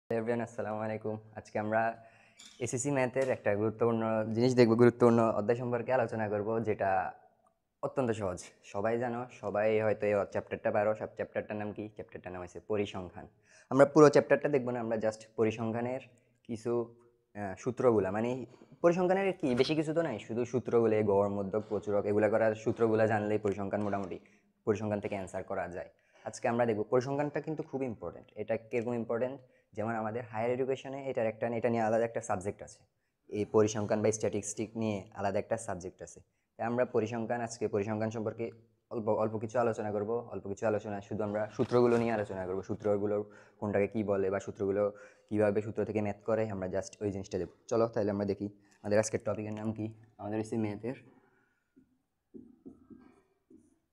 Everyone আসসালামু আলাইকুম। আজকে আমরা এসএসসি ম্যাথের একটা গুরুত্বপূর্ণ জিনিস দেখব, গুরুত্বপূর্ণ অধ্যায় সম্পর্কে আলোচনা করব, যেটা অত্যন্ত সহজ। সবাই জানো, সবাই হয়তো এই চ্যাপ্টারটা পারো। সব চ্যাপ্টারটার নাম কি? চ্যাপ্টারটার নাম হচ্ছে পরিসংখ্যান। আমরা পুরো চ্যাপ্টারটা দেখব না, আমরা জাস্ট পরিসংখ্যানের কিছু সূত্রগুলা, মানে পরিসংখ্যানের কি বেশি কিছু তো নাই, শুধু সূত্রগুলো, গড় মধ্যক প্রচুরক এগুলা করার সূত্রগুলা জানলেই পরিসংখ্যান মোটামুটি পরিসংখ্যান থেকে অ্যান্সার করা যায়। আজকে আমরা দেখব পরিসংখ্যানটা কিন্তু খুব ইম্পর্টেন্ট। এটা কিরকম ইম্পর্টেন্ট, যেমন আমাদের হায়ার এডুকেশনে এটা নিয়ে আলাদা একটা সাবজেক্ট আছে। এই পরিসংখ্যান বা স্ট্যাটিস্টিক নিয়ে আলাদা একটা সাবজেক্ট আছে। তাই আমরা আজকে পরিসংখ্যান সম্পর্কে অল্প অল্প কিছু আলোচনা করব। অল্প কিছু আলোচনা, শুধু আমরা সূত্রগুলো নিয়ে আলোচনা করব। সূত্রগুলো কোনটাকে কি বলে বা সূত্রগুলো কিভাবে সূত্র থেকে ম্যাথ করে, আমরা জাস্ট ওই জিনিসটা দেবো। চলো তাহলে আমরা দেখি আমাদের আজকের টপিকের নাম কি। আমাদের হচ্ছে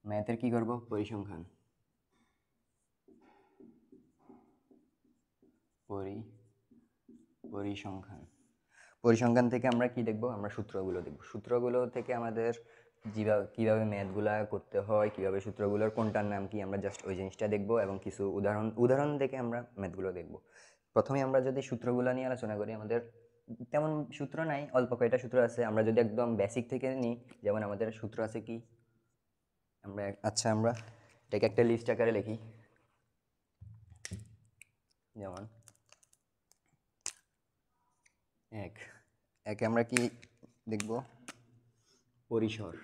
ম্যাথের কি করব? পরিসংখ্যান। পরিসংখ্যান পরিসংখ্যান থেকে আমরা কি দেখব? আমরা সূত্রগুলো দেখব। সূত্রগুলো থেকে আমাদের কিভাবে ম্যাথগুলা করতে হয়, কিভাবে সূত্রগুলোর কোনটার নাম কি, আমরা জাস্ট ওই জিনিসটা দেখব এবং কিছু উদাহরণ থেকে আমরা ম্যাথগুলো দেখব। প্রথমে আমরা যদি সূত্রগুলো নিয়ে আলোচনা করি, আমাদের তেমন সূত্র নাই, অল্প কয়টা সূত্র আছে। আমরা যদি একদম বেসিক থেকে নিই, যেমন আমাদের সূত্র আছে কি, আমরা এটাকে একটা লিস্ট আকারে লিখি। যেমন এক একে আমরা কি দেখব? পরিসর।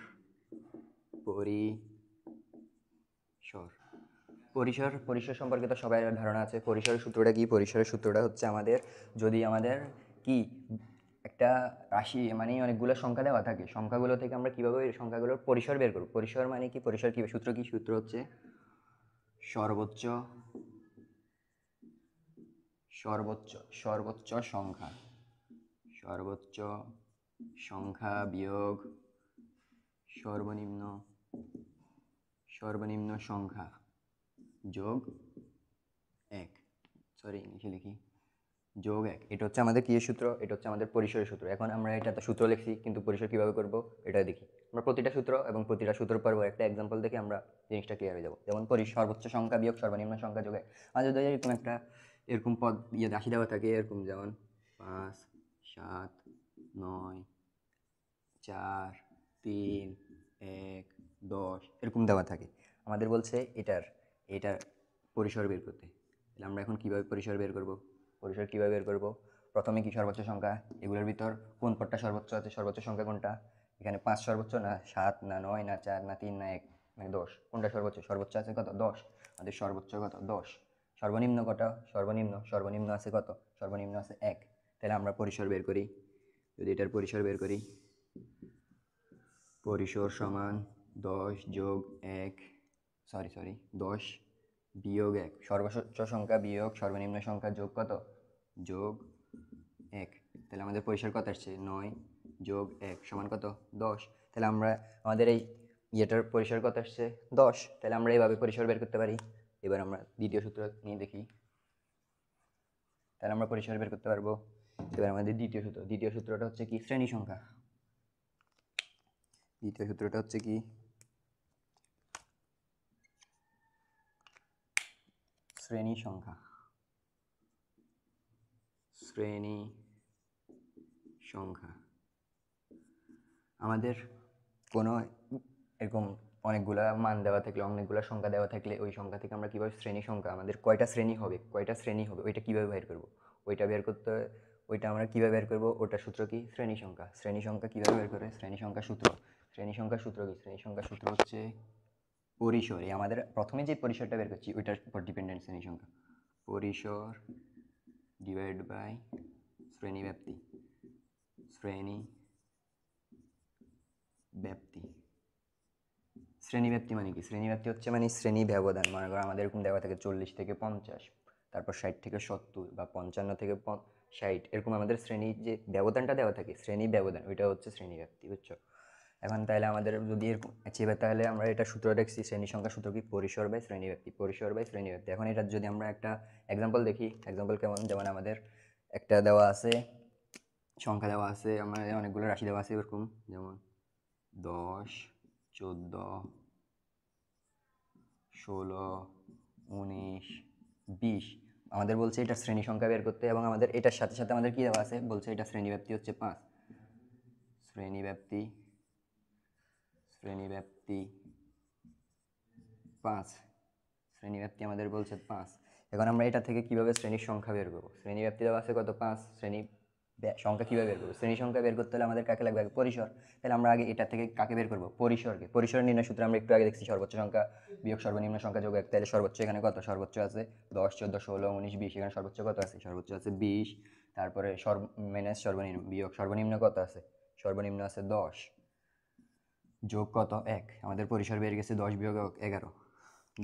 পরিসর পরিসর সম্পর্কে তো সবাই ধারণা আছে। পরিসরের সূত্রটা কি? পরিসরের সূত্রটা হচ্ছে যদি আমাদের কি একটা রাশি, মানে অনেকগুলো সংখ্যা দেওয়া থাকে, সংখ্যাগুলো থেকে আমরা কিভাবে ওই সংখ্যাগুলোর পরিসর বের করব। পরিসর মানে কি? পরিসর কি সূত্র? কি সূত্র হচ্ছে সর্বোচ্চ সর্বোচ্চ সর্বোচ্চ সংখ্যা সর্বোচ্চ সংখ্যা বিয়োগ সর্বনিম্ন সর্বনিম্ন সংখ্যা যোগ এক। সরি, ইংলিশে লিখি যোগ এক। এটা হচ্ছে আমাদের কি সূত্র? এটা হচ্ছে আমাদের পরিসরের সূত্র। এখন আমরা এটা তো সূত্র লিখছি, কিন্তু পরিসর কিভাবে করব এটা দেখি। আমরা প্রতিটা সূত্র এবং প্রতিটা সূত্র পর একটা এক্সাম্পল দেখে আমরা জিনিসটা ক্লিয়ার হয়ে যাবো। যেমন সর্বোচ্চ সংখ্যা বিয়োগ সর্বনিম্ন সংখ্যা যোগ এক। আমাদের যদি এরকম পদ রাশি দেওয়া থাকে, এরকম যেমন 5, 7, 9, 4, 3, 1, 10 এরকম দেওয়া থাকে। আমাদের বলছে এটার পরিসর বের করতে। তাহলে আমরা এখন কিভাবে পরিসর বের করব? প্রথমে কি সর্বোচ্চ সংখ্যা, এগুলোর ভিতর কোন পদটা সর্বোচ্চ আছে? সর্বোচ্চ সংখ্যা কোনটা? এখানে 5 সর্বোচ্চ, না 7, না 9, না 4, না 3, না 1, মানে 10। কোনটা সর্বোচ্চ? সর্বোচ্চ আছে কত? 10। আমাদের সর্বোচ্চ কত? 10। সর্বনিম্ন কত? সর্বনিম্ন আছে কত? সর্বনিম্ন আছে 1। তাহলে আমরা পরিসর বের করি। যদি এটার পরিসর বের করি, পরিসর সমান 10 যোগ 1, সরি 10 বিয়োগ 1। সর্বোচ্চ সংখ্যা বিয়োগ সর্বনিম্ন সংখ্যা যোগ কত? যোগ 1। তাহলে আমাদের পরিসর কত আসছে? 9 যোগ 1 সমান কত? 10। তাহলে আমাদের এই ইয়েটার পরিসর কত আসছে? 10। তাহলে আমরা এইভাবে পরিসর বের করতে পারি। এবার আমরা দ্বিতীয় সূত্র নিয়ে দেখি। তাহলে আমরা পরিসর বের করতে পারবো। এবার আমাদের দ্বিতীয় সূত্রটা হচ্ছে কি? শ্রেণী সংখ্যা। দ্বিতীয় সূত্রটা হচ্ছে কি? শ্রেণী সংখ্যা। আমাদের কোনো এরকম অনেকগুলা মান দেওয়া থাকলে, অনেকগুলা সংখ্যা দেওয়া থাকলে, ওই সংখ্যা থেকে আমরা কীভাবে শ্রেণী সংখ্যা, আমাদের কয়টা শ্রেণী হবে ওইটা কীভাবে বের করবো? ওইটা আমরা কীভাবে বের করবো? ওটার সূত্র কি? শ্রেণী সংখ্যা কীভাবে বের করে? শ্রেণী সংখ্যার সূত্র কি? শ্রেণী সংখ্যার সূত্র হচ্ছে পরিসর। আমাদের প্রথমে যে পরিসরটা বের করছি ওইটার উপর ডিপেন্ডেন্ট শ্রেণী সংখ্যা। পরিসর ডিভাইড বাই শ্রেণী ব্যাপ্তি। শ্রেণীব্যাপ্তি মানে কি? শ্রেণীব্যাপ্তি হচ্ছে মানে শ্রেণী ব্যবধান। মনে করো আমাদের এরকম দেওয়া থাকে 40 থেকে 50, তারপর 60 থেকে 70 বা 55 থেকে 60, এরকম আমাদের শ্রেণীর যে ব্যবধানটা দেওয়া থাকে, শ্রেণী ব্যবধান, ওইটা হচ্ছে শ্রেণীব্যাপ্তি, বুঝছো? এখন তাহলে আমাদের যদি এরকম এবার তাহলে আমরা এটা সূত্র দেখছি, শ্রেণী সংখ্যা সূত্র কি? পরিসর বাই শ্রেণীব্যাপ্তি। এখন এটা যদি আমরা একটা এক্সাম্পল দেখি, এক্সাম্পল কেমন? যেমন আমাদের একটা দেওয়া আছে, সংখ্যা দেওয়া আছে, আমাদের অনেকগুলো রাশি দেওয়া আছে এরকম, যেমন 10, 14, 16, 19, 20। আমাদের বলছে এটা শ্রেণী সংখ্যা বের করতে, এবং আমাদের এটার সাথে সাথে আমাদের কি দেওয়া আছে, বলছে এটা শ্রেণীব্যাপ্তি হচ্ছে 5। শ্রেণীব্যাপ্তি 5, শ্রেণীব্যাপ্তি আমাদের বলছে 5। এখন আমরা এটা থেকে কিভাবে শ্রেণীর সংখ্যা বের করবো? শ্রেণীব্যাপ্তি দেওয়া আছে কত, 5। সংখ্যা কিভাবে বের করবো? শ্রেণী সংখ্যা বের করতে হলে আমাদের কাকে লাগবে? পরিসর। তাহলে আমরা আগে এটা থেকে কাকে বের করবো? পরিসরকে। পরিসর নির্ণয় সূত্র আমরা একটু আগে দেখছি, সর্বোচ্চ সংখ্যা বিয়োগ সর্বনিম্ন সংখ্যা যোগ 1। তাহলে সর্বোচ্চ এখানে কত? সর্বোচ্চ আছে 10, 14, 16, 19, 20। এখানে সর্বোচ্চ কত আছে? সর্বোচ্চ আছে 20। তারপরে মাইনাস সর্বনিম্ন বিয়োগ সর্বনিম্ন কত আছে? সর্বনিম্ন আছে 10, যোগ কত? 1। আমাদের পরিসর বেড়ে গেছে 10 বিয়োগ 11।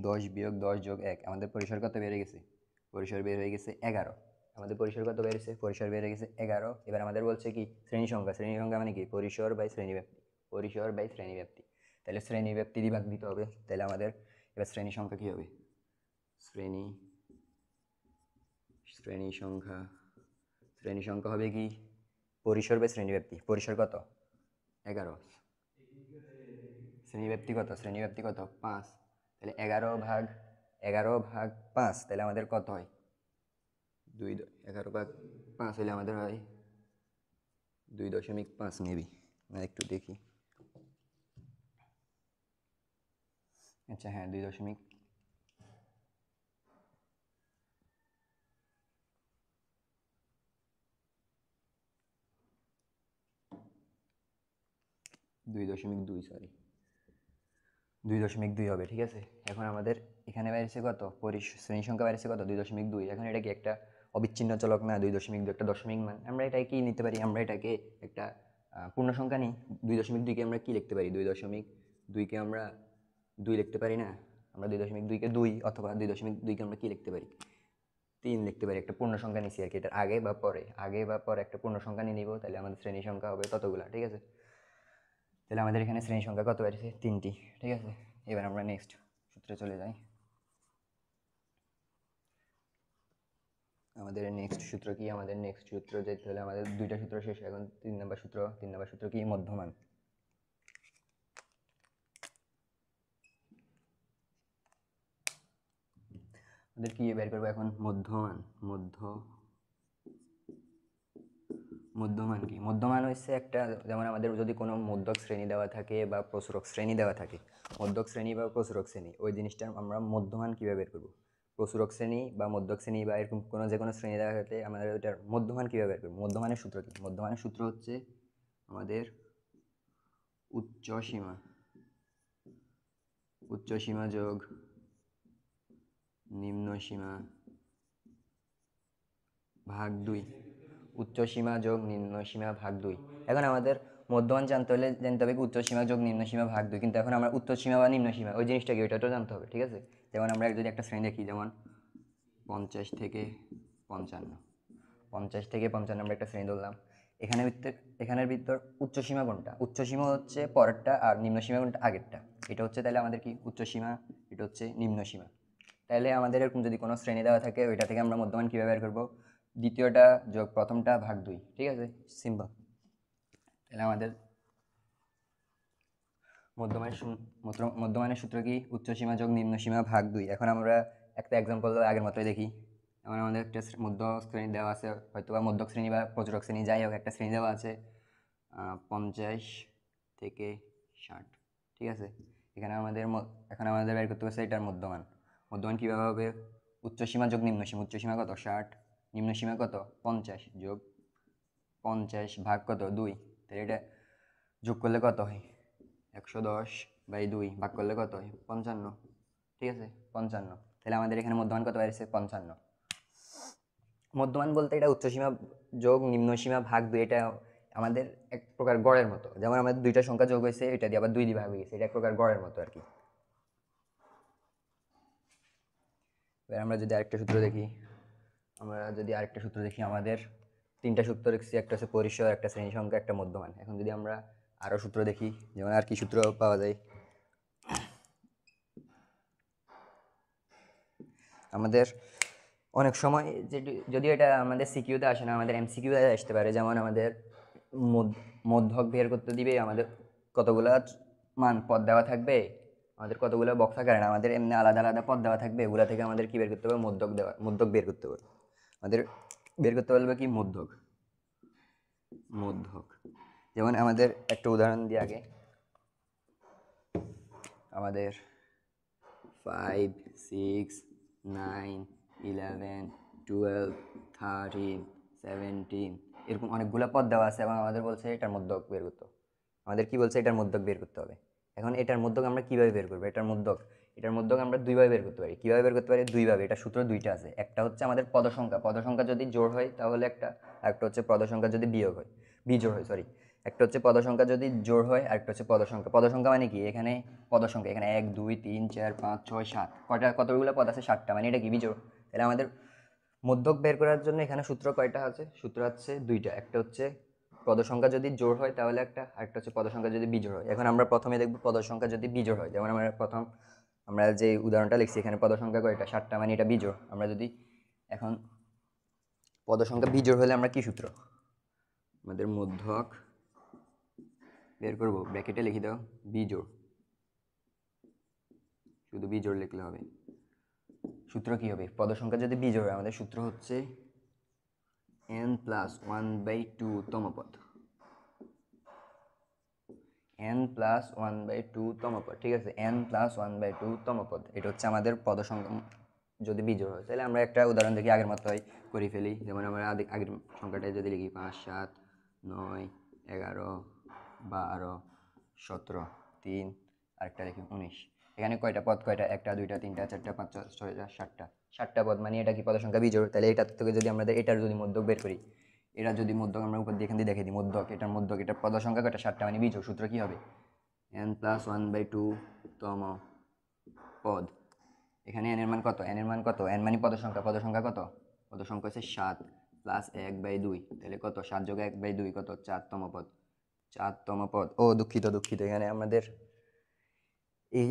10 বিয়োগ 10 যোগ 1, আমাদের পরিসর কত বেড়ে গেছে? পরিসর বের হয়ে গেছে 11। আমাদের পরিসর কত বেড়েছে? পরিসর বেড়ে গেছে 11। এবার আমাদের বলছে কি? শ্রেণী সংখ্যা। শ্রেণী সংখ্যা মানে কি? পরিসর বাই শ্রেণীব্যাপ্তি। পরিসর বাই শ্রেণীব্যাপ্তি। তাহলে শ্রেণীব্যাপ্তি দিয়ে ভাগ দিতে হবে। তাহলে আমাদের এবার শ্রেণী সংখ্যা কি হবে? শ্রেণী সংখ্যা হবে কি? পরিসর বাই শ্রেণীব্যাপ্তি। পরিসর কত? 11। শ্রেণীব্যাপ্তি কত? শ্রেণীব্যাপ্তি কত? 5। তাহলে 11 ভাগ 5, তাহলে আমাদের কত হয়? 11/5 হলে আমাদের হয় 2.5 মেবি। একটু দেখি। আচ্ছা হ্যাঁ, 2.5। সরি, 2.2 হবে, ঠিক আছে। এখন আমাদের এখানে বেড়েছে কত? শ্রেণী সংখ্যা বেড়েছে কত? 2.2। এখন এটা কি একটা অবিচ্ছিন্ন চলক না? 2.2 একটা দশমিক মান। আমরা এটাকে কি নিতে পারি? আমরা এটাকে একটা পূর্ণ সংখ্যা নিই। 2.2কে আমরা কি লিখতে পারি? 2.2কে আমরা 2 লিখতে পারি না? আমরা 2.2কে 2, অথবা 2.2কে আমরা কি লিখতে পারি? 3 লিখতে পারি। একটা পূর্ণ সংখ্যা নিচ্ছি আর কি, এটার আগে বা পরে একটা পূর্ণ সংখ্যা নিয়ে নিব। তাহলে আমাদের শ্রেণী সংখ্যা হবে ততগুলা, ঠিক আছে। তাহলে আমাদের এখানে শ্রেণী সংখ্যা কত বেড়েছে? 3টি, ঠিক আছে। এবার আমরা নেক্সট সূত্রে চলে যাই। আমাদের নেক্সট সূত্র কি? আমাদের নেক্সট সূত্র যেতে হলে আমাদের 2টা সূত্র শেষ। এখন 3 নম্বর সূত্র কি? মধ্যমান। আমাদের কি বের করবো এখন? মধ্যমান। মধ্যমান কি? মধ্যমান হচ্ছে একটা, যেমন আমাদের যদি কোনো মধ্যক শ্রেণী দেওয়া থাকে বা প্রসারক শ্রেণী দেওয়া থাকে, মধ্যক শ্রেণী বা প্রসারক শ্রেণী, ওই জিনিসটা আমরা মধ্যমান কীভাবে বের করবো? প্রসারক শ্রেণী বা মধ্যক শ্রেণী বা এরকম কোনো যে কোনো শ্রেণী দেওয়া থাকলে আমাদের ওইটার মধ্যমান কীভাবে বের করবো? মধ্যমানের সূত্র কি? মধ্যমানের সূত্র হচ্ছে আমাদের উচ্চ সীমা যোগ নিম্ন সীমা ভাগ 2। উচ্চ সীমা যোগ নিম্ন সীমা ভাগ 2। এখন আমাদের মধ্যমান জানতে হলে জানতে হবে কি? উচ্চ সীমা যোগ নিম্ন সীমা ভাগ 2। কিন্তু এখন আমরা উচ্চ সীমা বা নিম্ন সীমা ওই জিনিসটা কি, ওইটাও জানতে হবে, ঠিক আছে। যেমন আমরা যদি একটা শ্রেণী দেখি, যেমন 50 থেকে 55, 50 থেকে 55 আমরা একটা শ্রেণী ধরলাম। এখানের ভিতর উচ্চ সীমা কোনটা? উচ্চ সীমা হচ্ছে পরেরটা, আর নিম্ন সীমা কোনটা? আগেরটা। এটা হচ্ছে তাহলে আমাদের কি? উচ্চ সীমা। এটা হচ্ছে নিম্ন সীমা। তাহলে আমাদের এরকম যদি কোনো শ্রেণী দেওয়া থাকে, ওইটা থেকে আমরা মধ্যমান কীভাবে বের করবো? দ্বিতীয়টা যোগ প্রথমটা ভাগ 2, ঠিক আছে, সিম্পল। তাহলে আমাদের মধ্যমানের সূত্র কি? উচ্চ সীমা যোগ নিম্ন সীমা ভাগ 2। এখন আমরা একটা এক্সাম্পল আগের মতোই দেখি। যেমন আমাদের একটা মধ্য শ্রেণী দেওয়া আছে, হয়তো বা মধ্যক শ্রেণী বা প্রচুরক শ্রেণী, যাই হোক একটা শ্রেণী দেওয়া আছে 50 থেকে 60, ঠিক আছে। এখন আমাদের বের করতে হচ্ছে এটার মধ্যমান। মধ্যমান কীভাবে হবে? উচ্চ সীমা যোগ নিম্ন সীমা। উচ্চ সীমা কত? 60, নিম্ন সীমা কত? 50, যোগ 50 ভাগ কত? 2। তাহলে এটা যোগ করলে কত হয়? 110/2 ভাগ করলে কত হয়? 55, ঠিক আছে, 55। তাহলে আমাদের এখানে মধ্যমান কত বেরিয়েছে? 55। মধ্যমান বলতে এটা উচ্চ সীমা যোগ নিম্ন সীমা ভাগ 2। এটা আমাদের এক প্রকার গড়ের মতো। যেমন আমাদের দুইটা সংখ্যা যোগ হয়েছে, এটা দিয়ে আবার 2 দিয়ে ভাগ হয়ে গেছে, এটা এক প্রকার গড়ের মতো আর কি। এবার আমরা যদি আরেকটা সূত্র দেখি, আমাদের 3টা সূত্র দেখছি। একটা হচ্ছে পরিসর, একটা শ্রেণী সংখ্যা, একটা মধ্যমান। এখন যদি আমরা আরও সূত্র দেখি, যেমন আর কি সূত্র পাওয়া যায়, আমাদের অনেক সময় যদিও এটা আমাদের সিকিউতে আসে না, আমাদের এমসিকিউতে আসতে পারে। যেমন আমাদের মধ্যক বের করতে দিবে, আমাদের কতগুলা মান পদ দেওয়া থাকবে, আমাদের কতগুলো বক্স আকারে না, আমাদের এমনি আলাদা আলাদা পদ দেওয়া থাকবে, এগুলা থেকে আমাদের কি বের করতে হবে, মধ্যক বের করতে হবে। আমাদের বের করতে পারবে কি মধ্যক। মধ্যক যেমন আমাদের একটা উদাহরণ দিয়ে আগে, আমাদের 5, 6, 9, 11, 12, 13, 17 এরকম অনেকগুলো পদ দেওয়া আছে এবং আমাদের বলছে এটার মধ্যক বের করতে হবে। আমাদের কি বলছে, এটার মধ্যক বের করতে হবে। এখন এটার মধ্যক আমরা কিভাবে বের করবো, এটার মধ্যক আমরা দুইভাবে বের করতে পারি। কিভাবে বের করতে পারি, দুইভাবে। এটা সূত্র দুইটা আছে, একটা হচ্ছে আমাদের পদ সংখ্যা যদি জোড় হয় তাহলে একটা, আরেকটা হচ্ছে পদ সংখ্যা যদি বিজোড় হয়, সরি। একটা হচ্ছে পদ সংখ্যা যদি জোড় হয়, আরেকটা হচ্ছে পদ সংখ্যা মানে কি, এখানে পদ সংখ্যা এখানে 1 2 3 4 5 6 7 কতগুলো পদ আছে, 7টা, মানে এটা কি বিজোড়। তাহলে আমাদের মধ্যক বের করার জন্য এখানে সূত্র কয়টা আছে, সূত্র আছে দুইটা। একটা হচ্ছে পদ সংখ্যা যদি জোড় হয় তাহলে একটা, আরেকটা হচ্ছে পদ সংখ্যা যদি বিজোড় হয়। এখন আমরা প্রথমে দেখব পদ সংখ্যা যদি বিজোড় হয়। যেমন আমরা যে উদাহরণটা লিখছি এখানে পদ সংখ্যা কয়টা, 7টা, মানে এটা বিজোড়। আমরা যদি এখন পদ সংখ্যা বিজোড় হলে আমরা কি সূত্র, আমাদের মধ্যক বের করব, ব্র্যাকেটে লিখে দাও বিজোড়, শুধু বিজোড় লিখলে হবে। সূত্র কি হবে, পদ সংখ্যা যদি বিজোড় হয় আমাদের সূত্র হচ্ছে n+1/2 তম পদ, n+1/2 তম পদ, ঠিক আছে, n+1/2 তম পদ। এটা হচ্ছে আমাদের পদ সংখ্যা যদি বিজোড় হয়। তাহলে আমরা একটা উদাহরণ দেখি আগের মতোই করে ফেলি। যেমন আমরা আগের সংখ্যাটা যদি লিখি 5 7 9 11 12 17 3, আরেকটা লিখি 19। এখানে কয়টা পদ, কয়টা, 1টা 2টা 3টা 4টা 5টা 6টা 7টা পদ, মানে এটা কি পদ সংখ্যা বিজোড়। তাহলে এটা থেকে যদি আমরা এটার যদি মধ্যক বের করি, এটা যদি মধ্যক আমরা উপর দিয়ে এখান দিয়ে দেখে দিই মধ্যক, এটার মধ্যক, এটার পদ সংখ্যা কয়টা, 7টা, মানে বিজোড়। সূত্র কি হবে, n+1/2 তম পদ। এখানে n এর মান কত, n মানে পদ সংখ্যা কত, পদ সংখ্যা হচ্ছে 7 প্লাস 1/2, তাহলে কত, 7 যোগ 1/2 কত, 4তম পদ। 4তম পদ, ও দুঃখিত, এখানে আমাদের এই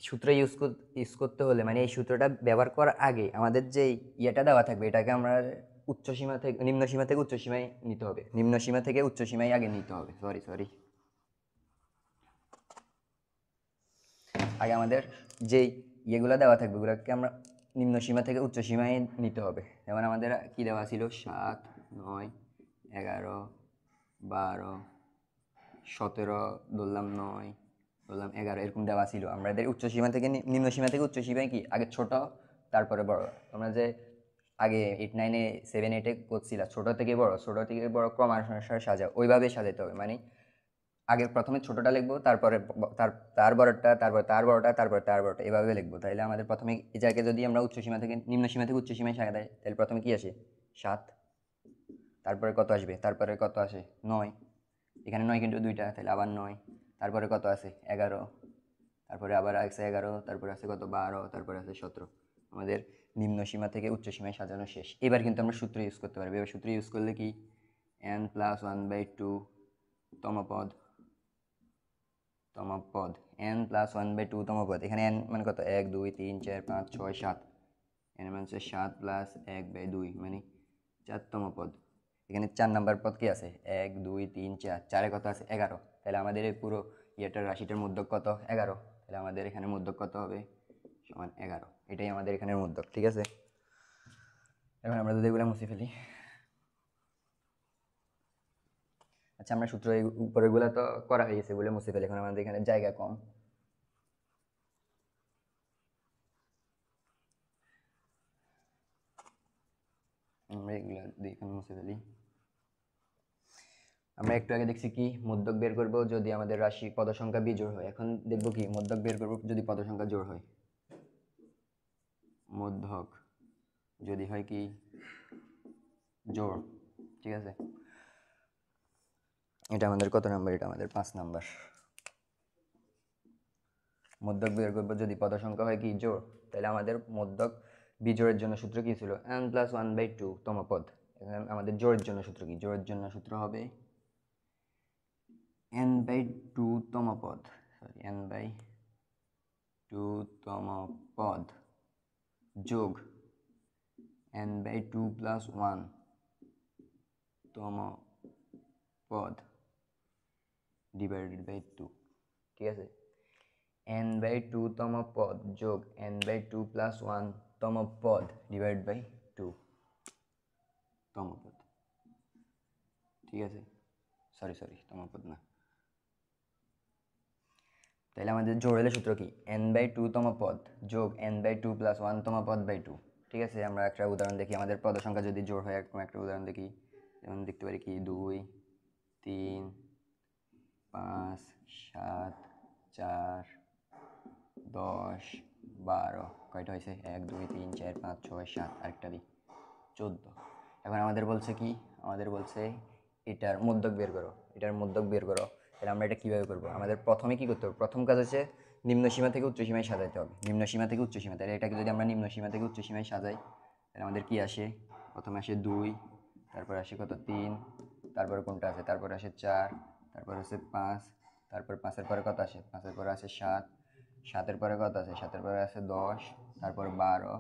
সূত্র ইউজ করতে হলে, মানে এই সূত্রটা ব্যবহার করার আগে আমাদের যে ইয়েটা দেওয়া থাকবে, এটাকে আমরা নিম্ন সীমা থেকে উচ্চ সীমায় নিতে হবে, নিম্ন সীমা থেকে উচ্চ সীমায় আগে নিতে হবে, সরি। আগে আমাদের যেই ইয়েগুলো দেওয়া থাকবে ওগুলোকে আমরা নিম্ন সীমা থেকে উচ্চ সীমায় নিতে হবে। যেমন আমাদের কি দেওয়া ছিল, 7 9 11 12 17 ধরলাম, 9 ধরলাম, 11 এরকম দেওয়া ছিল। আমাদের উচ্চ সীমা থেকে নিম্ন সীমা থেকে উচ্চ সীমায় কি আগে ছোট তারপরে বড়। তোমরা যে আগে 8 9 7 8 করছিলা, ছোট থেকে বড় ক্রমানুসারে সাজাও, ওইভাবে সাজাতে হবে। মানে আগে প্রথমে ছোটটা লিখবো, তারপরে তার বড়টা, তারপর তার বড়টা, তারপর তার বড়টা, এভাবে লিখবো। তাহলে আমাদের প্রথমে এই জায়গায় যদি আমরা উচ্চ সীমা থেকে নিম্ন সীমা থেকে উচ্চ সীমায় সাজাই, তাহলে প্রথমে কি আসে, 7, তারপরে কত আসবে, তারপরে কত আসে, 9, এখানে 9 কিন্তু দুইটা, তাহলে আবার 9, তারপরে কত আছে, 11, তারপরে আবার আছে 11, তারপরে আছে কত, 12, তারপরে আছে 17। আমাদের নিম্ন সীমা থেকে উচ্চ সীমায় সাজানো শেষ। এবার কিন্তু আমরা সূত্র ইউজ করতে পারবো। এবার সূত্র ইউজ করলে কি, n+1/2 তম পদ, n+1/2 তম পদ। এখানে n মানে কত, 1 2 3 4 5 6 7, n মানে হচ্ছে 7 প্লাস 1/2 মানে 4তম পদ। এখানে 4 নাম্বার পদ কি আছে, 1 2 3 4, 4 কত আছে, 11। তাহলে আমাদের এই পুরো ইয়েটার রাশিটার মধ্যক কত, 11। তাহলে আমাদের এখানে মধ্যক কত হবে, সমান 11। এটাই আমাদের এখানের মধ্যক, ঠিক আছে। এখন আমরা যদি এগুলো মুছে ফেলি, আচ্ছা আমরা সূত্র উপরেগুলো তো করা হয়ে গেছে, এগুলো মুছে ফেলি। এখন আমাদের এখানে জায়গা কম, আমরা এগুলো দিয়ে এখানে মুছে ফেলি। আমরা একটু আগে দেখছি কি, মধ্যক বের করব যদি আমাদের রাশি পদ সংখ্যা বিজোড় হয়। এখন দেখব কি, মধ্যক বের করব যদি পদ সংখ্যা জোড় হয়। মধ্যক যদি হয় কি, জোড়, ঠিক আছে। এটা আমাদের কত নাম্বার, এটা আমাদের 5 নাম্বার। মধ্যক বের করব যদি পদ সংখ্যা হয় কি, জোড়। তাহলে আমাদের মধ্যক বিজোড়ের জন্য সূত্র কি ছিল, n+1/2 তম পদ। এখানে আমাদের জোড়ের জন্য সূত্র কি, জোড়ের জন্য সূত্র হবে n/2 তম পদ, n/2 তম পদ যোগ n/2 + 1 তম পদ ডিভাইডেড বাই 2, ঠিক আছে। n/2 তম পদ যোগ n/2 + 1 তম পদ ডিভাইড বাই 2 তম পদ। ঠিক আছে, সরি তম পদ না। তাহলে আমাদের জোড়েলে সূত্র কি n/2 তম পদ যোগ n/2 + 1 তম পদ বাই 2। ঠিক আছে, আমরা একটা উদাহরণ দেখি। আমাদের পদ সংখ্যা যদি জোড় হয় এরকম একটা উদাহরণ দেখি। যেমন দেখতে পারি কি 2 3 5 7 4 10 12 কয়টা হয়েছে 1 2 3 4 5 6 7 আরেকটা দিই 14। এখন আমাদের বলছে কি, আমাদের বলছে এটার মধ্যক বের করো, এটার মধ্যক বের করো। তাহলে আমরা এটা কীভাবে করবো? আমাদের প্রথমে কি করতে হবে? প্রথম কাজ হচ্ছে নিম্ন সীমা থেকে উচ্চ সীমায় সাজাইতে হবে। নিম্ন সীমা থেকে উচ্চ সীমা, তাহলে এটাকে যদি আমরা নিম্ন সীমা থেকে উচ্চ সীমায় সাজাই তাহলে আমাদের কি আসে? প্রথমে আসে 2, তারপর আসে কত 3, তারপরে কোনটা আছে? তারপরে আসে 4, তারপর আসে 5, তারপর 5-এর পরে কত আসে? 5-এর পরে আসে 7, 7-এর পরে কত আছে? 7-এর পরে আছে 10, তারপর 12,